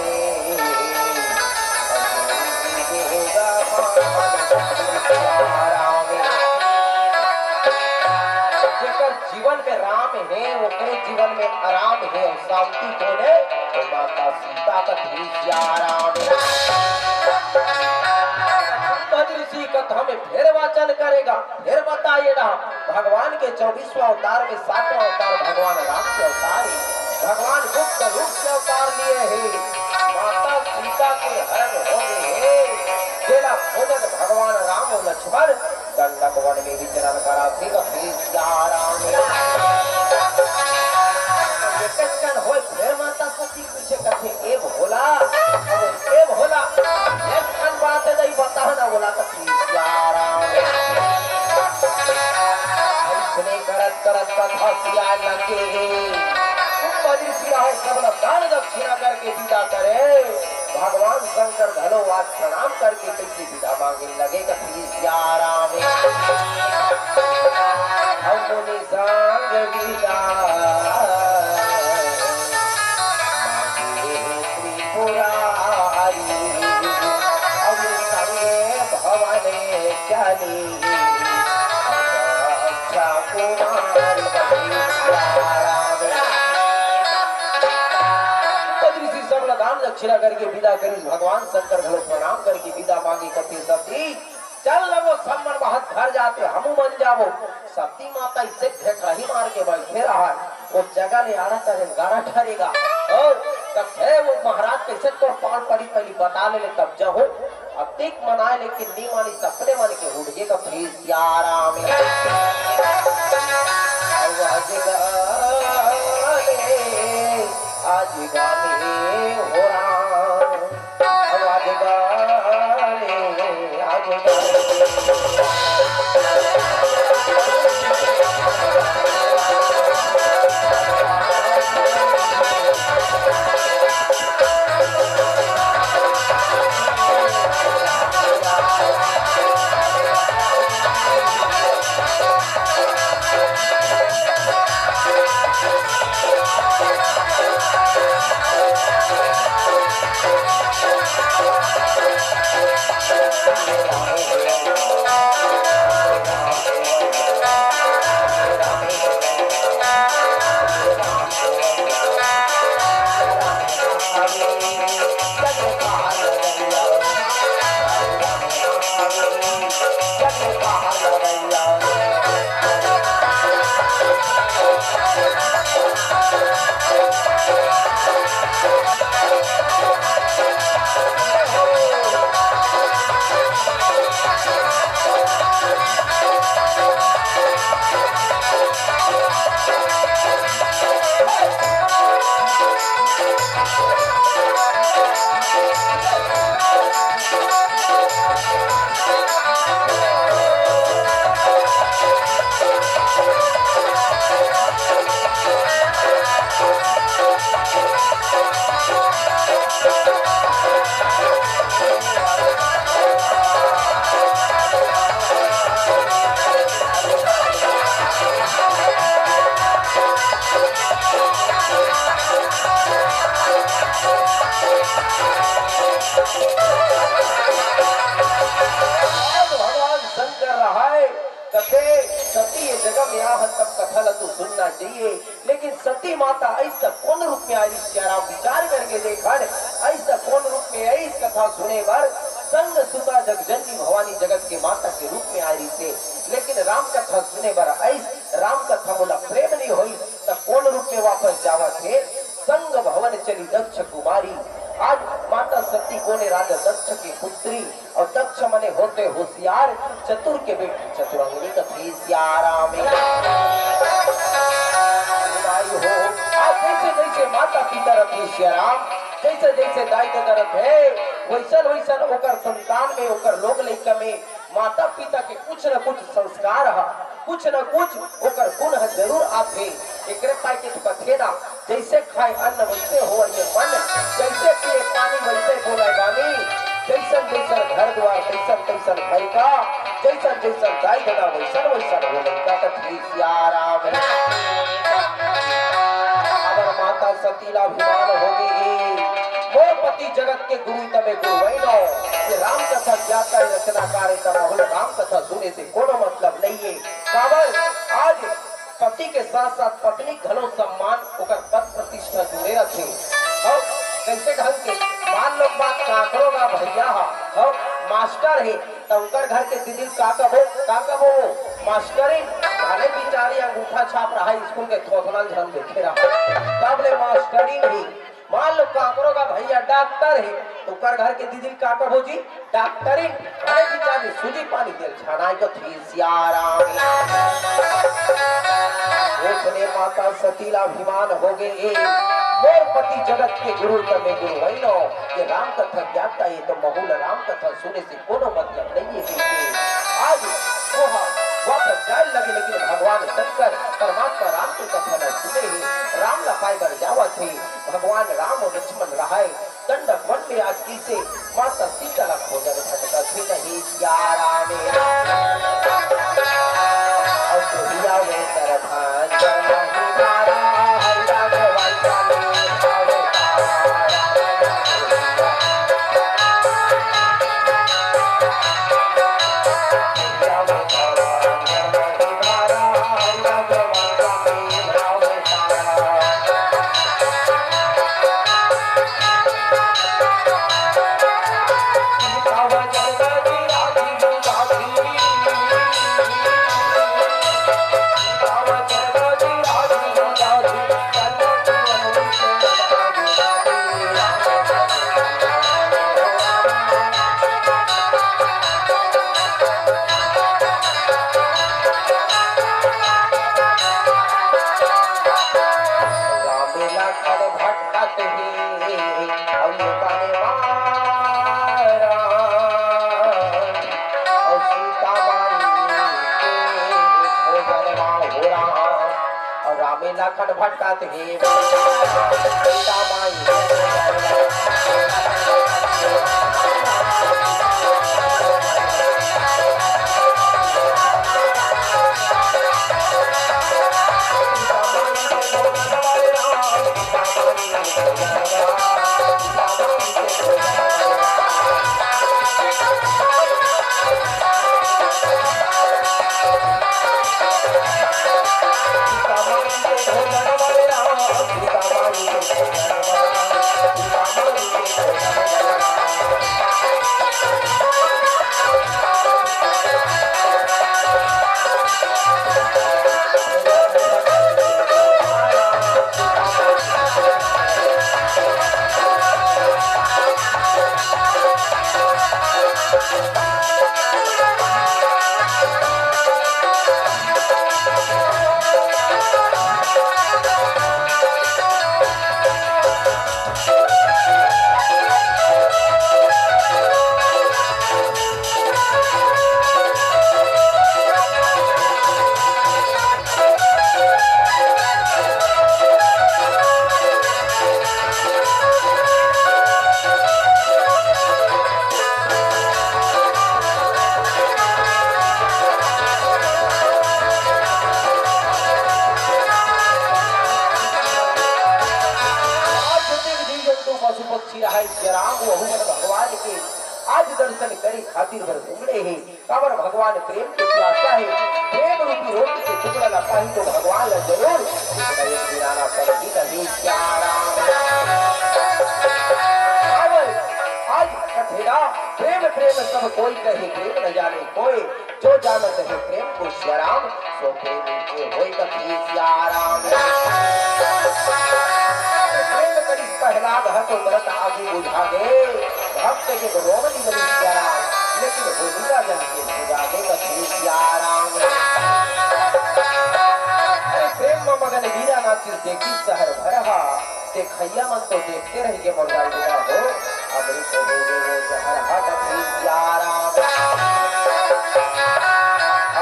जीवन में राम है वो जीवन में आराम है और शांति होने तो माता सीता का सिया राम हमें फिर वाचन करेगा, फिर बताइए ना भगवान के 24वां अवतार में 7वां अवतार भगवान राम के अवतार है। भगवान गुप्त रूप से अवतार लिए हैं, माता सीता के हरण हो गए हैं। तेरा भोजन भगवान राम और लक्ष्मण दंडक वन में विचरण करा थे हो फिर माता सती पूछे कथे ए भोला एक बात नहीं बता ना बोला तो करत करत कथा सिया लगे बड़ी सिया हो सब दान दक्षिणा करके विदा करे। भगवान शंकर धनोवाद प्रणाम करके कैसे विदा मांगे लगे कथी सिया राम हम मुनि संग विदा त्रिपुरारी अब संगे भवने चली दान दक्षिणा करके विदा करी। भगवान शंकर घरों प्रणाम करके विदा मांगी कथी सती चल लगो सब मन बहुत घर जाते हम बन जाओ। सती माता इसे रही मार के बैठे रहा वो जगह ले आना करे गाना ठहरेगा और तब है वो महाराज कैसे तो पाल पड़ी पहली बता ले तब जाओ अब देख मनाए लेकिन नहीं मानी सपने मन के उड़े का फिर राम आज गाने हो राम आज गाने आज गया है तब कथा तो सुनना चाहिए। लेकिन सती माता ऐसा कौन रूप में आई श्याराम विचार करके देखा, ऐसा कौन रूप में आई इस कथा सुने पर संग सुता जगजननी भवानी जगत के माता के रूप में आई थे। लेकिन राम कथा सुने पर ऐस राम कथा बोला प्रेम नहीं हुई तब कौन रूप में वापस जावा थे। संग भवन चली दक्ष कुमारी। आज माता सती कोने राजा दक्ष की पुत्री और दक्ष मने होते होशियार, चतुर के बेटे चतुरंगनी कथी श्याराम हो। आज जैसे जैसे माता पिता रखी श्याराम, जैसे जैसे दाई दरत है वैसन वैसन ओकर संतान में ओकर लोग लइका में माता पिता के कुछ न कुछ संस्कार है, कुछ न कुछ ओकर गुण जरूर आते। एकरे पाई के कथे ना जैसे खाए अन्न वैसे हो ये मन, जैसे पिए पानी वैसे बोले गानी। जैसन जैसन घर द्वार तैसन तैसन घर का, जैसन जैसन दाई दादा वैसन वैसन हो लइका कथी श्याराम। अगर माता सतीला अभिमान होगी मोर पति जगत के गुरु तमे गुरु वैनो। ये राम कथा ज्ञाता रचना कार्य तमहुल राम कथा सुने से कोनो मतलब नहीं है। कावल आज पति के साथ साथ पत्नी घनो सम्मान ओकर पद प्रतिष्ठा जुड़े रखे। और कैसे ढंग के मान लो बात काकरो का भैया और मास्टर है तो उनकर घर के दीदी का कबो मास्टरी भले बिचारी अंगूठा छाप रहा है स्कूल के थोथनल झन देखे रहा तब ले मास्टरी नहीं। मान लो काकरो का भैया डॉक्टर है तो कर घर के दीदी का कबो जी डॉक्टरी भले बिचारी सूजी पानी दिल छानाई तो थी श्याराम। उसने माता सतीला अभिमान हो गए मोर पति जगत के गुरु तमे गुरु वैनो। ये राम कथा ज्ञाता है तो बहुल राम कथा सुने से कोनो मतलब नहीं है। आज वह वापस जाए लगे लेकिन भगवान शंकर परमात्मा राम की कथा न सुने ही राम लपाई बर जावा थे। भगवान राम और लक्ष्मण रहाए दंडक वन में आज की से माता सीता ला खोजर भटका थे नहीं श्याराम। और दुनिया में तरफान हमारा हल्ला भगवान खड़ भटकाते हैं आज दर्शन करे खातिर भर उमड़े है काबर भगवान प्रेम के प्यासा है प्रेम रूपी रोटी से टुकड़ा ना पाही तो भगवान ला जरूर एक दिनाना पर ही नहीं प्यारा आज कथेरा प्रेम प्रेम सब कोई कहे प्रेम न जाने कोई जो जानत है प्रेम को श्याराम सो प्रेमी के होई कभी श्याराम प्रेम करी पहला घर तो व्रत आगे बुझा दे भक्त के रोमनी बनी श्याराम लेकिन होलिका जन के बुझा दे कभी श्याराम अरे प्रेम में मगन वीरा नाचिर देखी शहर भरहा देखैया मन तो देखते रह के मर जाए हो अमृत हो गए जहर हाथ कभी श्याराम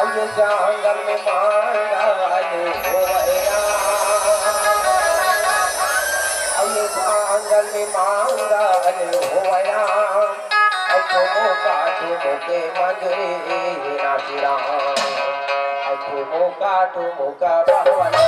अब ये जंगल में मांगाले होया अब ये जंगल में मांगाले होया अब तो काटो के मंजरे नाचिरा अब तो काटो का भगवान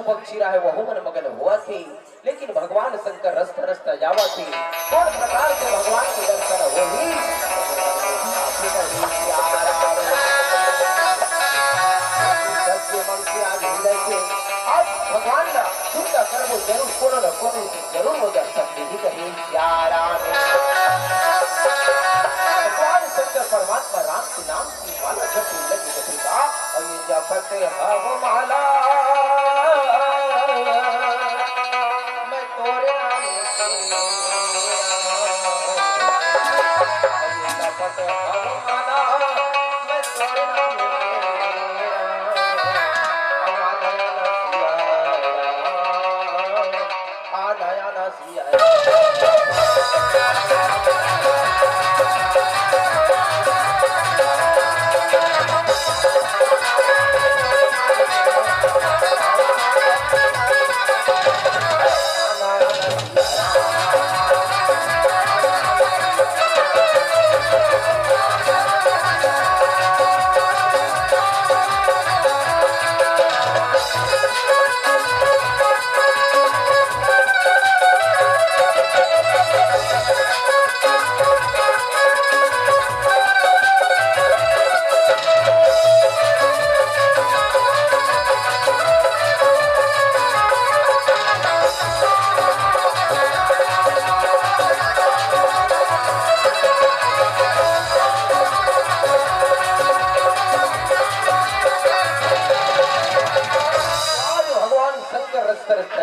पक्षी रहे वह मन मगन हुआ थे लेकिन भगवान शंकर रस्ता रस्ता जावा थे कौन प्रकार से भगवान के दर्शन हो ही आज भगवान का सुनता कर वो जरूर कोनो न कोनो जरूर वो दर्शन दे कहीं भगवान शंकर परमात्मा राम के नाम की माला जपने लगे कथेगा और ये जपते हम माला मैं तोरे जपते हम माला मैं तोरे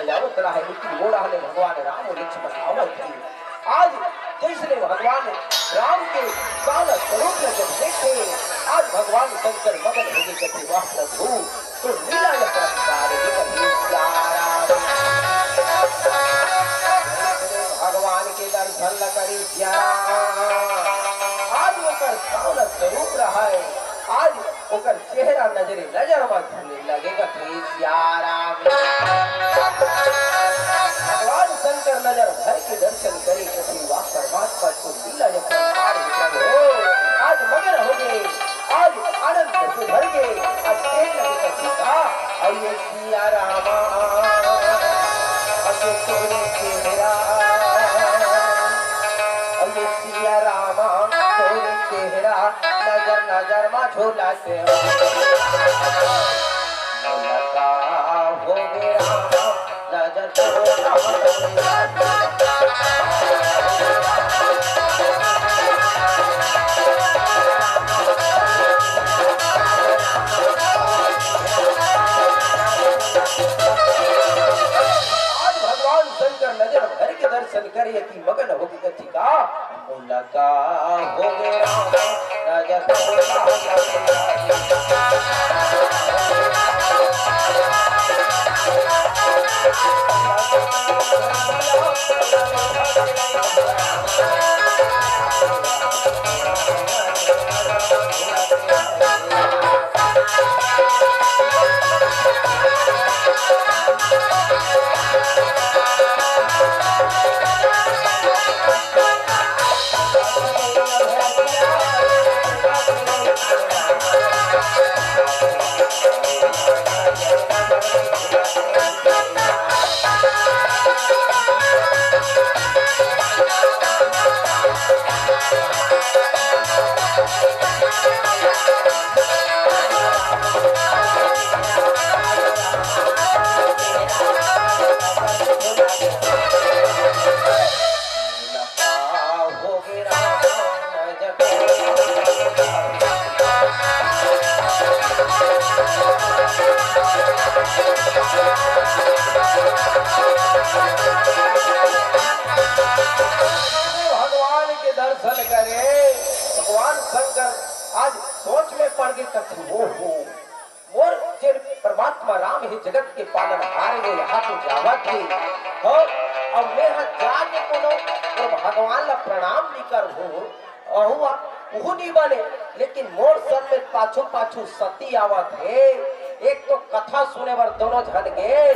जावत रहा है, लेकिन वो रहा भगवान राम और लक्ष्मण आवत थी। आज जैसे भगवान राम के सारा स्वरूप में जब देखे, आज भगवान शंकर मगन हो गए कहते वाह प्रभु तो लीला ये प्रकार भगवान के दर्शन न करी आज ओकर सारा स्वरूप रहा है, आज ओकर चेहरा नजरे नजर में धुलने लगेगा भगवान शंकर नजर भर के दर्शन करे कभी वाह परमात्मा को लीला ये प्रकार हो। आज मगन हो गए, आज आनंद से भर गए, आज देख लगे सीता अये सिया रामा अये तोरे चेहरा अये सिया रामा तोरे चेहरा नजर नजर मा झोला से लगा हो गया नजर दर्शन करे कि मगन हो गई कथी का लगा हो गया नजर परमात्मा राम ही जगत के पालन हार गए यहाँ तो जावत है और मैं जाके कोनो और भगवान ला प्रणाम भी कर हो हुआ वो नहीं बने, लेकिन मोर सन में पाछू पाछू सती आवत है। एक तो कथा सुने बर दोनों झन गए,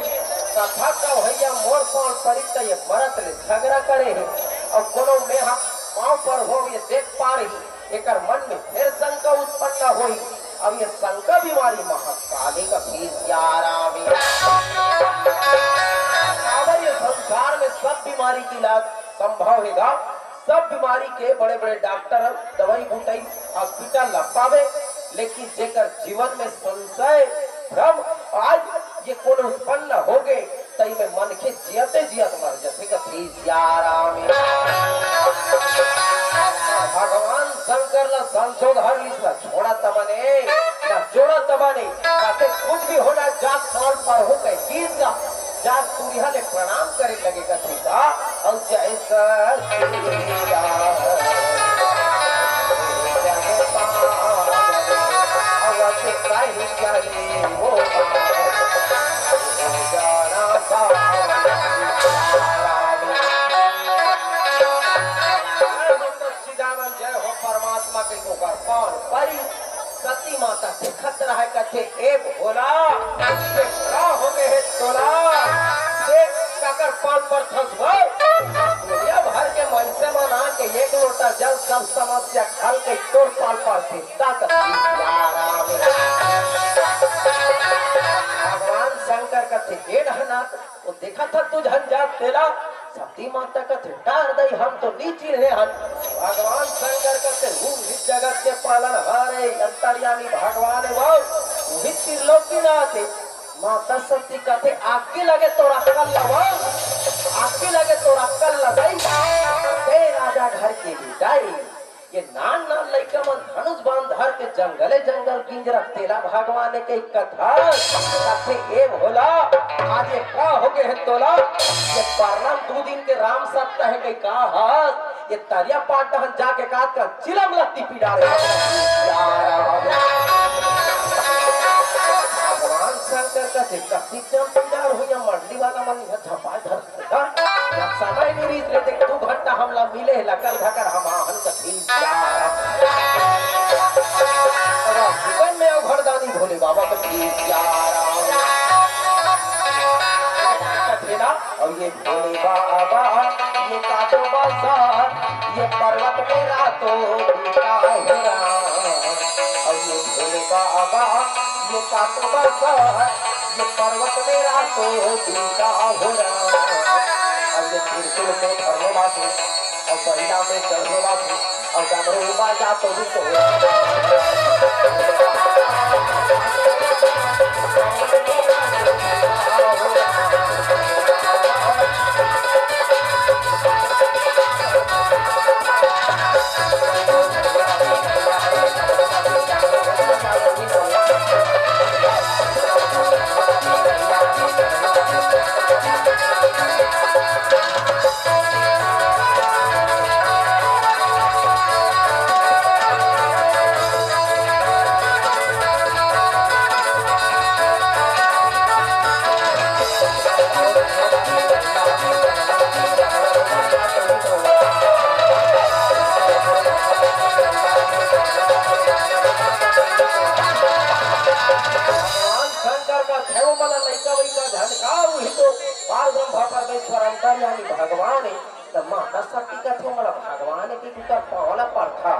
कथा का भैया मोर पांव पड़ी तो ये मरत ले झगड़ा करे है और कोनो में पांव पर हो ये देख पा रही एक मन में फिर शंका उत्पन्न हुई। अब ये शंका बीमारी महाकाली का ये संसार में सब बीमारी की इलाज संभव है, सब बीमारी के बड़े बड़े डॉक्टर दवाई बूटाई हॉस्पिटल लग पावे, लेकिन जेकर जीवन में संशय भ्रम आज ये कौन उत्पन्न हो गए तई में मन के जियते जियत मर जाते भगवान शंकर ला संशोधन लिखला छोड़ा तबने ना जोड़ा तबने ताते कुछ भी होना जात साल पर हो गए चीज का जात सूर्य ले प्रणाम करे लगे कथी का और जैसा परमात्मा के गोकर पान परी सती माता देखत रहा कथे ए भोला का हो गए है तोला देख काकर पान पर फंसवा दुनिया भर के मन से मना के एक लोटा जल सब समस्या खल के तोड़ पाल पर से ताकत भगवान शंकर कथे ए रहनाथ वो देखा था तू झंझाट तेरा सती माता कथे डार दई हम तो नीची रहे हन भगवान शंकर कथे इस जगत के पालन हारे अंतर्यामी भगवान वो वही त्रिलोकी नाथे माता सती कथे आके लगे तो रखल लवा आके लगे तो रखल लगाई ते राजा घर के बिदाई ये नान नान लइका मन धनुष बांध धर के जंगले जंगल गिंजरा तेला भगवान के कथा कथे ए भोला आज ये का हो गए है तोला ये परनाम 2 दिन के राम सत्ता है कई का हाथ ये तरिया पाट हन जाके काट का चिलम लत्ती पिड़ा रे भगवान शंकर का से कसी जम पिडार हो या मंडली वाला मन है झपा धर जब समय नहीं रीत ले देख 2 घंटा हमला मिले लकर धकर हम हन का थी जीवन में घरदानी भोले बाबा का और ये भोले बाबा ये काटो बाजार ये पर्वत पे रातों बीता हो रहा और ये भोले बाबा ये काटो बाजार ये पर्वत पे रातों बीता हो रहा और ये त्रिशूल में धरने वाले और बैला में चढ़ने वाले और डमरू बाजा तो भी तो भगवान तो माता शक्ति का थे मला भगवान की तुका पावला पड़था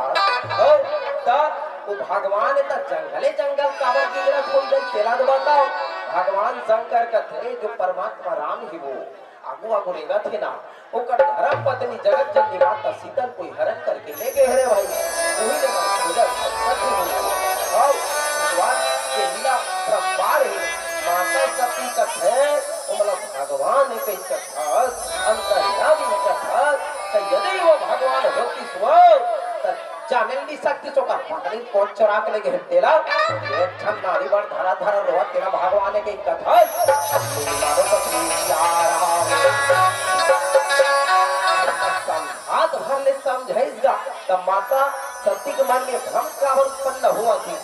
हो त वो भगवान त जंगले जंगल काबर गिरा कोई जन तेला बताओ भगवान शंकर का थे जो परमात्मा राम ही वो आगू आगू रेगा थे ना ओकर धर्म पत्नी जगत जननी माता सीतल कोई हरण करके ले गए रे भाई वही ने पूजा सत्य हो और भगवान के लीला परंपार है माता शक्ति का थे मतलब भगवान के कथा अंतर्यामी कथा तो यदि वो भगवान होती सो तो जानली शक्ति चोका पत्नी कोट चोरा के लेके तेला ये छन्नारी बड़ धरा धरा रोवा तेरा भगवान के कथा मारो पत्नी आ रहा हाथ भर ले समझाइएगा तो माता सती के मन में भ्रम का उत्पन्न हुआ थी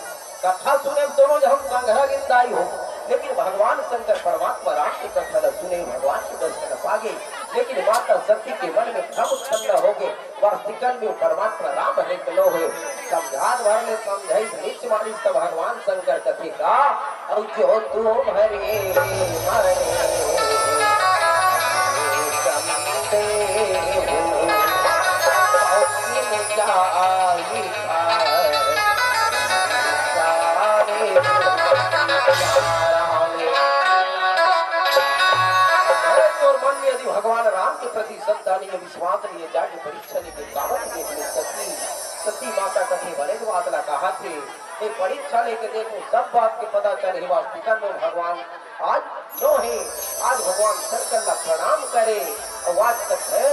कथा सुने दोनों जब हम संग्रह गिंदाई हो लेकिन भगवान शंकर परमात्मा राम की कथा सुने भगवान के दर्शन पागे लेकिन माता सती के मन में भ्रम उत्पन्न हो गए वास्तविकल में परमात्मा राम है लो हो समझात भर में समझाई नीच मानिस तो भगवान शंकर कथे का और जो तुम हरे मरे भगवान राम के प्रति श्रद्धा नहीं विश्वास नहीं है जाके परीक्षा नहीं के कावत देखने सती सती माता कथे बड़े बातला कहा थे ये परीक्षा लेके देखो सब बात के पता चले वास्तविकता में भगवान आज नो है आज भगवान शंकर का प्रणाम करे और आज तक है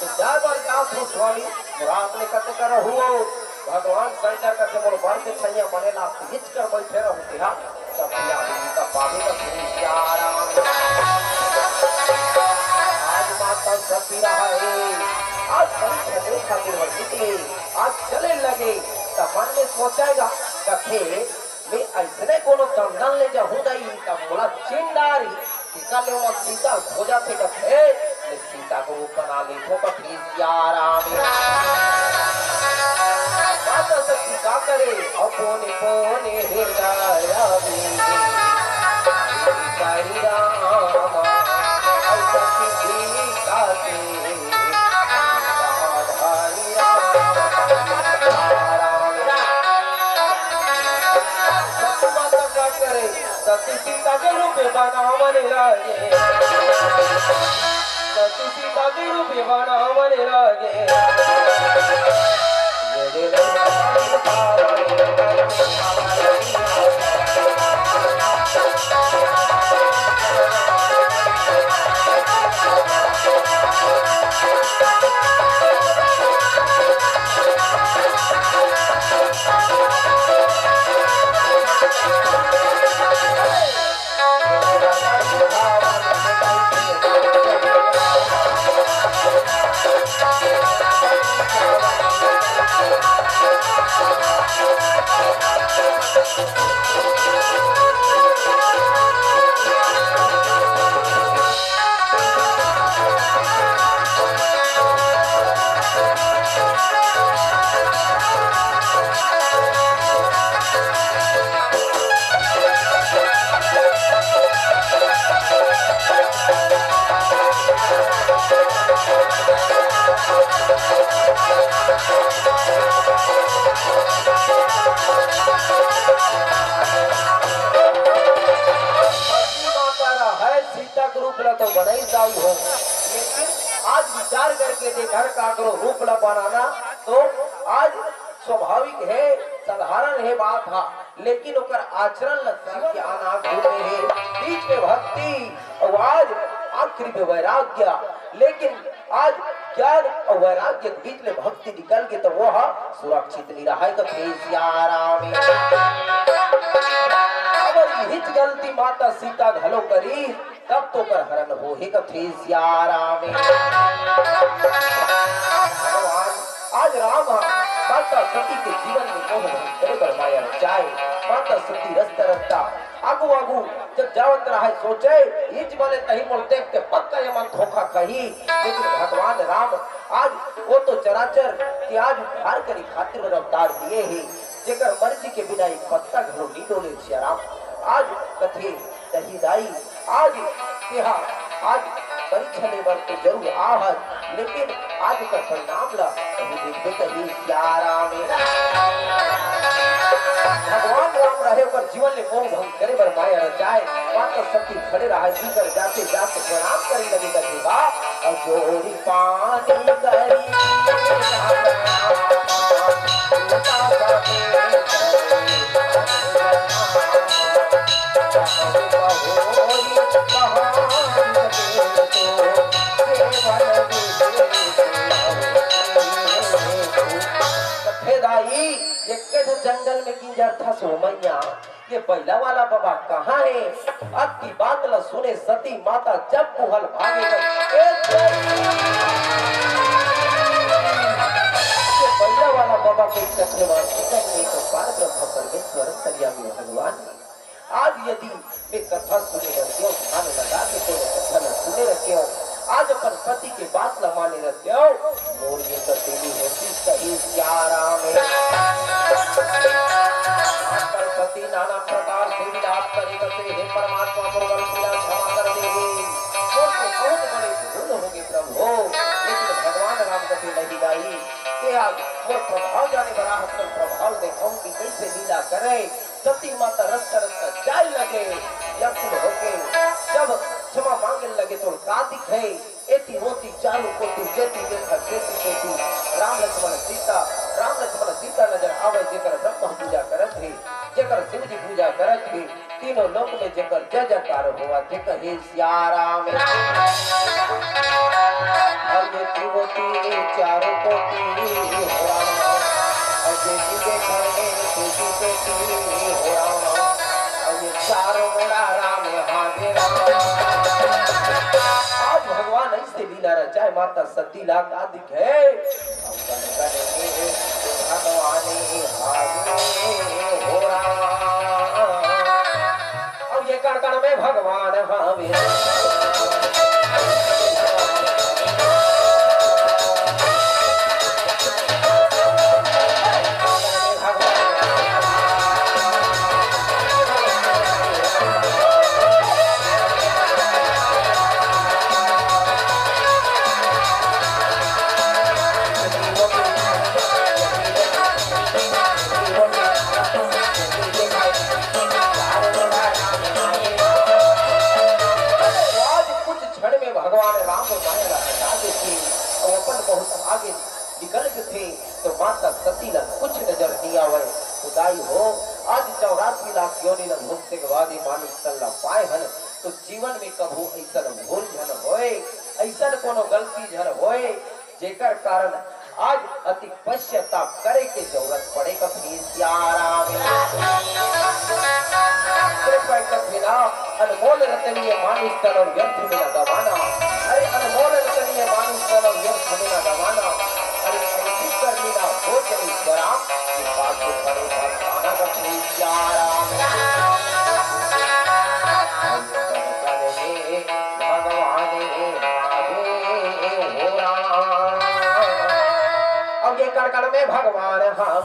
तो 4 बार का स्वामी रात ने कत कर हुआ भगवान शंकर का मोर बार के छैया बनेला हिच कर बैठे रहते हा सब पिया का पावे का आज माता सती रहा है आज परीक्षा देखा निकले आज चले लगे तो मन में सोचेगा कथे मैं ऐसने कोनो दंदन ले जाऊं गई तब बोला चिंडारी टीका ले वो सीता हो जाते कथे मैं सीता को बना ले तो कथे यारा माता सती का करे अपने पोने हृदय में साई राम ऐसा की काते सती सीता के रूप बनावने लगे सती सीता के रूप बनावने लगे रूप ला तो बना ही जाऊ हो, लेकिन आज विचार करके देखा काकरो रूप ला बनाना तो आज स्वाभाविक है, साधारण है बात हा, लेकिन ओकर आचरण लक्षण क्या ना घूमे है, बीच में भक्ति और आज आखिरी में वैराग्य, लेकिन आज ज्ञान और वैराग्य के बीच में भक्ति निकल के तो वह सुरक्षित नहीं रहा है। तो हिच गलती माता सीता घलो करी तब तो कर हरण हो ही कथे भगवान आज राम माता सती के जीवन में मोह बरमाया जाए, माता सती रस्ता रस्ता आगू आगू जब जावत रहा है सोचे हिच बोले तही मोड़ देख के पक्का ये मन धोखा कही, लेकिन भगवान राम आज वो तो चराचर कि आज उद्धार करी खातिर अवतार दिए ही, जेकर मर्जी के बिना एक पत्ता घरो नहीं डोले श्याराम। आज कथे दही दाई आज तेहा आज परीक्षा लेवर तो जरूर आहत, लेकिन आज का परिणाम ला कभी देखते कहीं श्याराम भगवान राम रहे पर जीवन में मोह भंग करे बर माया जाए, माता सती खड़े रहा जीकर जाते जाते प्रणाम करे लगेगा देवा और जोड़ी पानी करी जंगल में किंजर था सोमैया, ये पहला वाला बाबा कहाँ है? अब की बात ल सुने सती माता जब कुहल भागे ये पहला वाला बाबा के चक्रवात में तो पार ब्रह्म परमेश्वर कल्याणी भगवान। आज यदि वे कथा सुने रखे हो, ध्यान लगा के तो कथा सुने रखे हो, आज अपन पति के बात ल माने रखे हो, मोर ये तो तेरी होती सही श्याराम पति नाना प्रकार से विलाप करे करते हे परमात्मा को गलतियां क्षमा कर देगी, बहुत बड़े भूल होगी प्रभु, लेकिन भगवान राम कथे नहीं गाई के आज मोर प्रभाव जाने बड़ा हत्तर प्रभाव देखो कि कैसे लीला करे। सती माता रस्ता रस्ता जाए लगे व्याकुल होके जब क्षमा मांगने लगे तो का दिखे एती होती चालू कोती जेती देखा जेती जेती राम लक्ष्मण सीता नजर आवे, जेकर ब्रह्मा पूजा करत है, जेकर शिव जी पूजा करत है, तीनों लोक में जेकर जय जयकार हुआ जेकर हे श्याराम अयति होती चारों कोटि हो अयति देखाने खुशी पेटी हो अय चारों मेरा राम हाथे आज भगवान ऐसे लीला रचाए, माता सती ला का दिखे अब ये कण कण में भगवान तो माता सती ला कुछ नजर नहीं आवे खुदाई हो। आज 84 लाख योनि न भोगते के बाद ही मानुष चलना पाए हन, तो जीवन में कभू ऐसा भूल झन होए, ऐसा कोनो गलती झन होए जेकर कारण आज अति पश्चाताप करे के जरूरत पड़े कभी श्याराम अनमोल रतनीय मानुष तन और व्यर्थ में न गवाना, अरे अनमोल रतनीय मानुष तन और व्यर्थ में न गवाना, अरे ऐसी करनी ना हो चली श्याराम की बात को परे पाना कभी श्याराम भगवान हो राम। अब ये कण में भगवान हम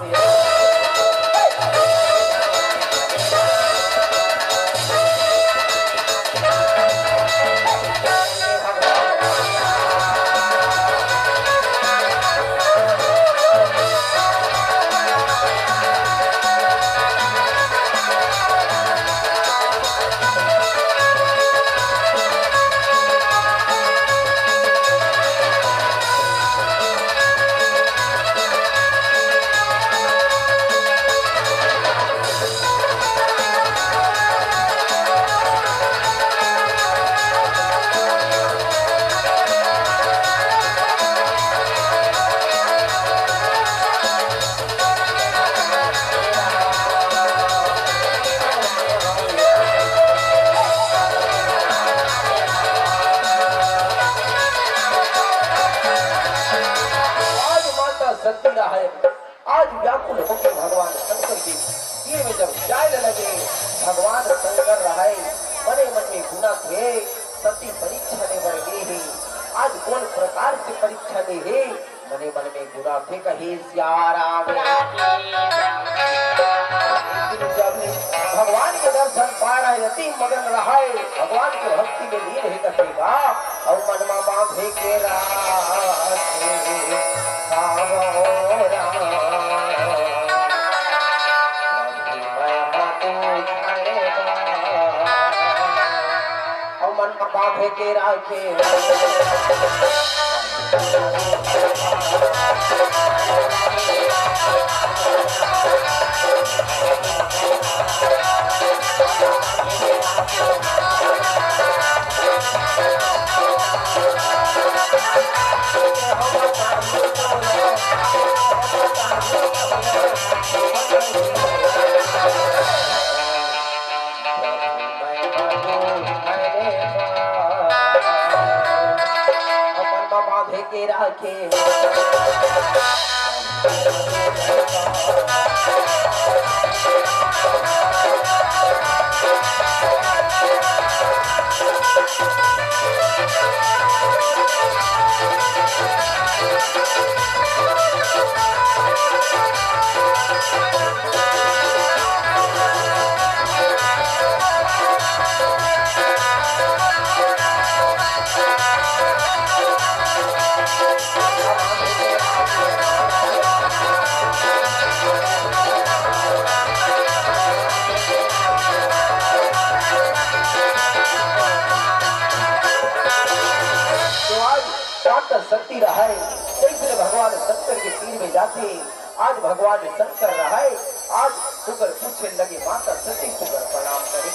से परीक्षा ले हे मने मन में गुना थे कहे सियाराम। जब भगवान के दर्शन पा रहे अति मगन रहा है, भगवान की भक्ति में लीन है कटेगा और मन में बांधे के मन में बांधे के राखे के राखे शक्ति रहा है, इसलिए भगवान शंकर के तीर में जाते। आज भगवान शंकर रहा है, आज शुक्र पूछने लगे माता सती शुक्र प्रणाम करे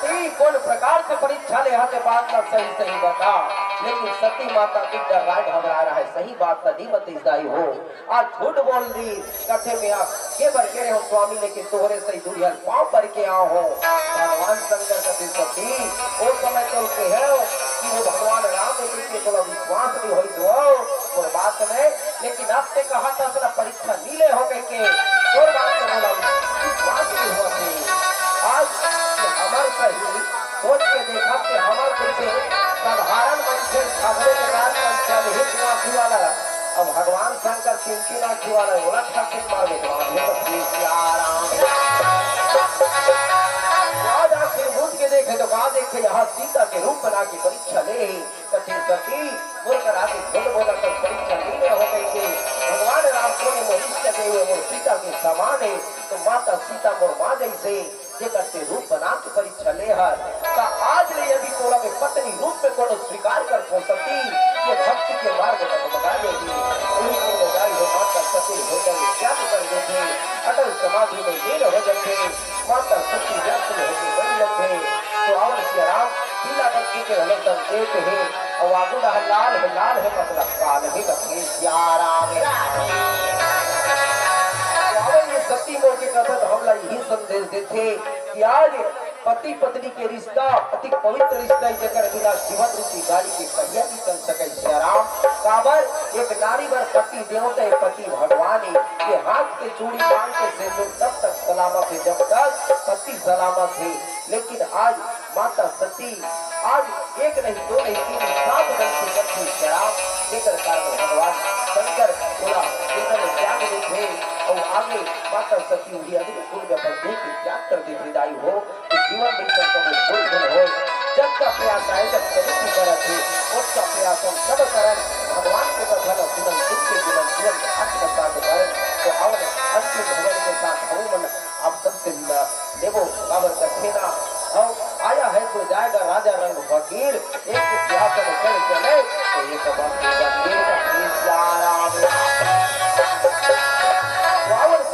कही कौन प्रकार से परीक्षा ले हाथे बात ना सही सही बता, लेकिन सती माता की डर राय घबरा रहा है, सही बात नहीं बतिसाई हो। आज झूठ बोल दी कथे में आप के बर के हो स्वामी लेकिन तोहरे सही दुनिया पांव पर के आओ हो। भगवान शंकर कथी सती ओ समय चल के है कि वो भगवान राम के थोड़ा विश्वास नहीं हो तो वो बात में, लेकिन आपने कहा था सर परीक्षा नीले हो गए के और बात में बोला विश्वास नहीं हुआ थे। आज हमारे सही सोच के देखा कि हमारे जैसे साधारण मनुष्य खबरे के बाद हित वाला अब भगवान शंकर चिंती नाखी वाला बोला ठाकुर मार के देखे तो कहा देखे यहाँ सीता के रूप बना के परीक्षा ले कथी सती बोलकर आगे बोल बोला कर परीक्षा लीने हो गई के भगवान राम को ने मनुष्य के हुए मोर सीता के समान है, तो माता सीता मोर माँ जैसे करते रूप बना के परीक्षा ले हर का आज ले यदि तोला में पत्नी रूप में कोनो स्वीकार कर हो सकती ये भक्ति के मार्ग तक बता देगी। उन्हीं को लगाई हो माता सती हो गई क्या कर देते अटल समाधि में लीन हो जाते माता सती व्यस्त होकर बनी लगते। तो और श्री राम पीला भक्ति के हलतन देते हैं और आगू लाल है मतलब काल है कथी राम सती मोर के कथा हमला यही संदेश देते कि आज पति पत्नी के रिश्ता अति पवित्र रिश्ता जकर बिना जीवन रूपी गाड़ी के पहिया भी चल सके। राम काबर एक नारी वर पति देवता पति भगवान के हाथ के चूड़ी बांध के सिंदूर तब तक सलामत है जब तक पति सलामत है, लेकिन आज माता सती आज एक नहीं दो नहीं तीन सात दिन से रखी शराब लेकर कारण भगवान शंकर बोला त्याग देते और आगे माता सती हुई अग्नि कुल में बंधु की त्याग कर दी विदाई हो तो जीवन में कोई धन हो जब का प्रयास आए जब सभी करत है उसका प्रयास हम सब करें भगवान के धन जीवन के जीवन जीवन आत्मसात करें तो और अंतिम भगवान के साथ हम मन आप सबसे देवो काबर करते ना हम आया है तो जाएगा राजा रंग फकीर एक सिंहासन चढ़ चले तो एक बात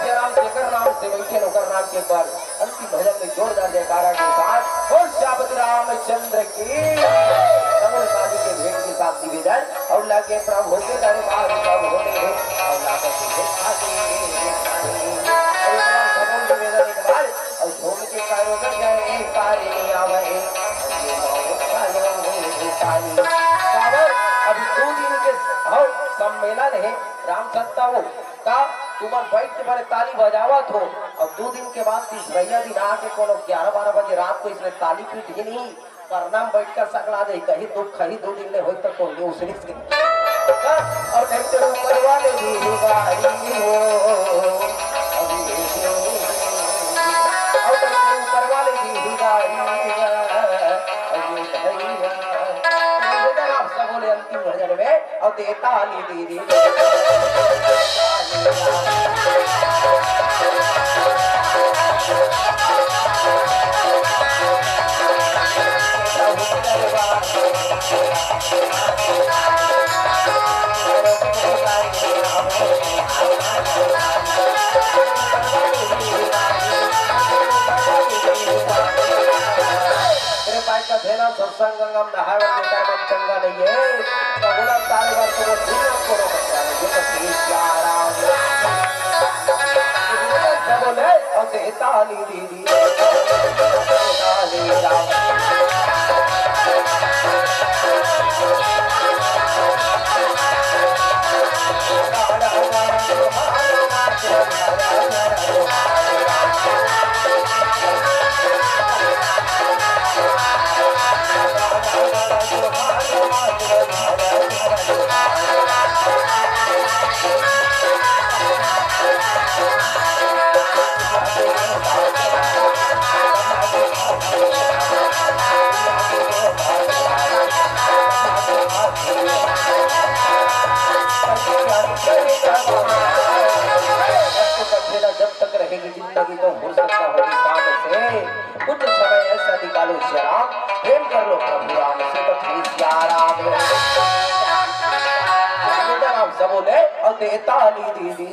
राम जेकर नाम से बैठे ओकर नाम के पर अंतिम भजन में जोरदार जयकारा के साथ और श्यामत रामचंद्र की कमल काली के भेंट के साथ निवेदन और लाके प्रभु होते दरबार प्रभु होते और लाके भेंट खाते निवेदन एक बार और झूम के कारो कर जाए काली आवे अभी 2 दिन के सम्मेलन है राम सत्ता का तुम बैठ के बड़े ताली बजावत हो और 2 दिन के बाद 30 दिन आके कोनो 11-12 बजे रात को इसमें ताली पीट ही नहीं करना बैठ कर सकला दे कहीं दुख कहीं 2 दिन में हो तक को न्यूज़ और नहीं तो ऊपर वाले भी गाड़ी हो और ऊपर वाले भी गाड़ी आप सब बोले अंतिम भजन में और दे ताली दीदी सत्संग गंगम नहाय बेटा मन चंगा नहीं है तो बोला तारे बार को दूर को बच्चा जो तो श्री राम सब बोले और दे ताली दीदी ताली राम जब तक रहेगी जिंदगी तो हो सकता होगी काम से कुछ समय ऐसा निकालो शराब प्रेम कर लो प्रभु राम से तो ठीक राम आप सब बोले और दे ताली दीदी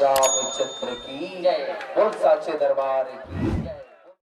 रामचंद्र की जय। बोल साचे दरबार की।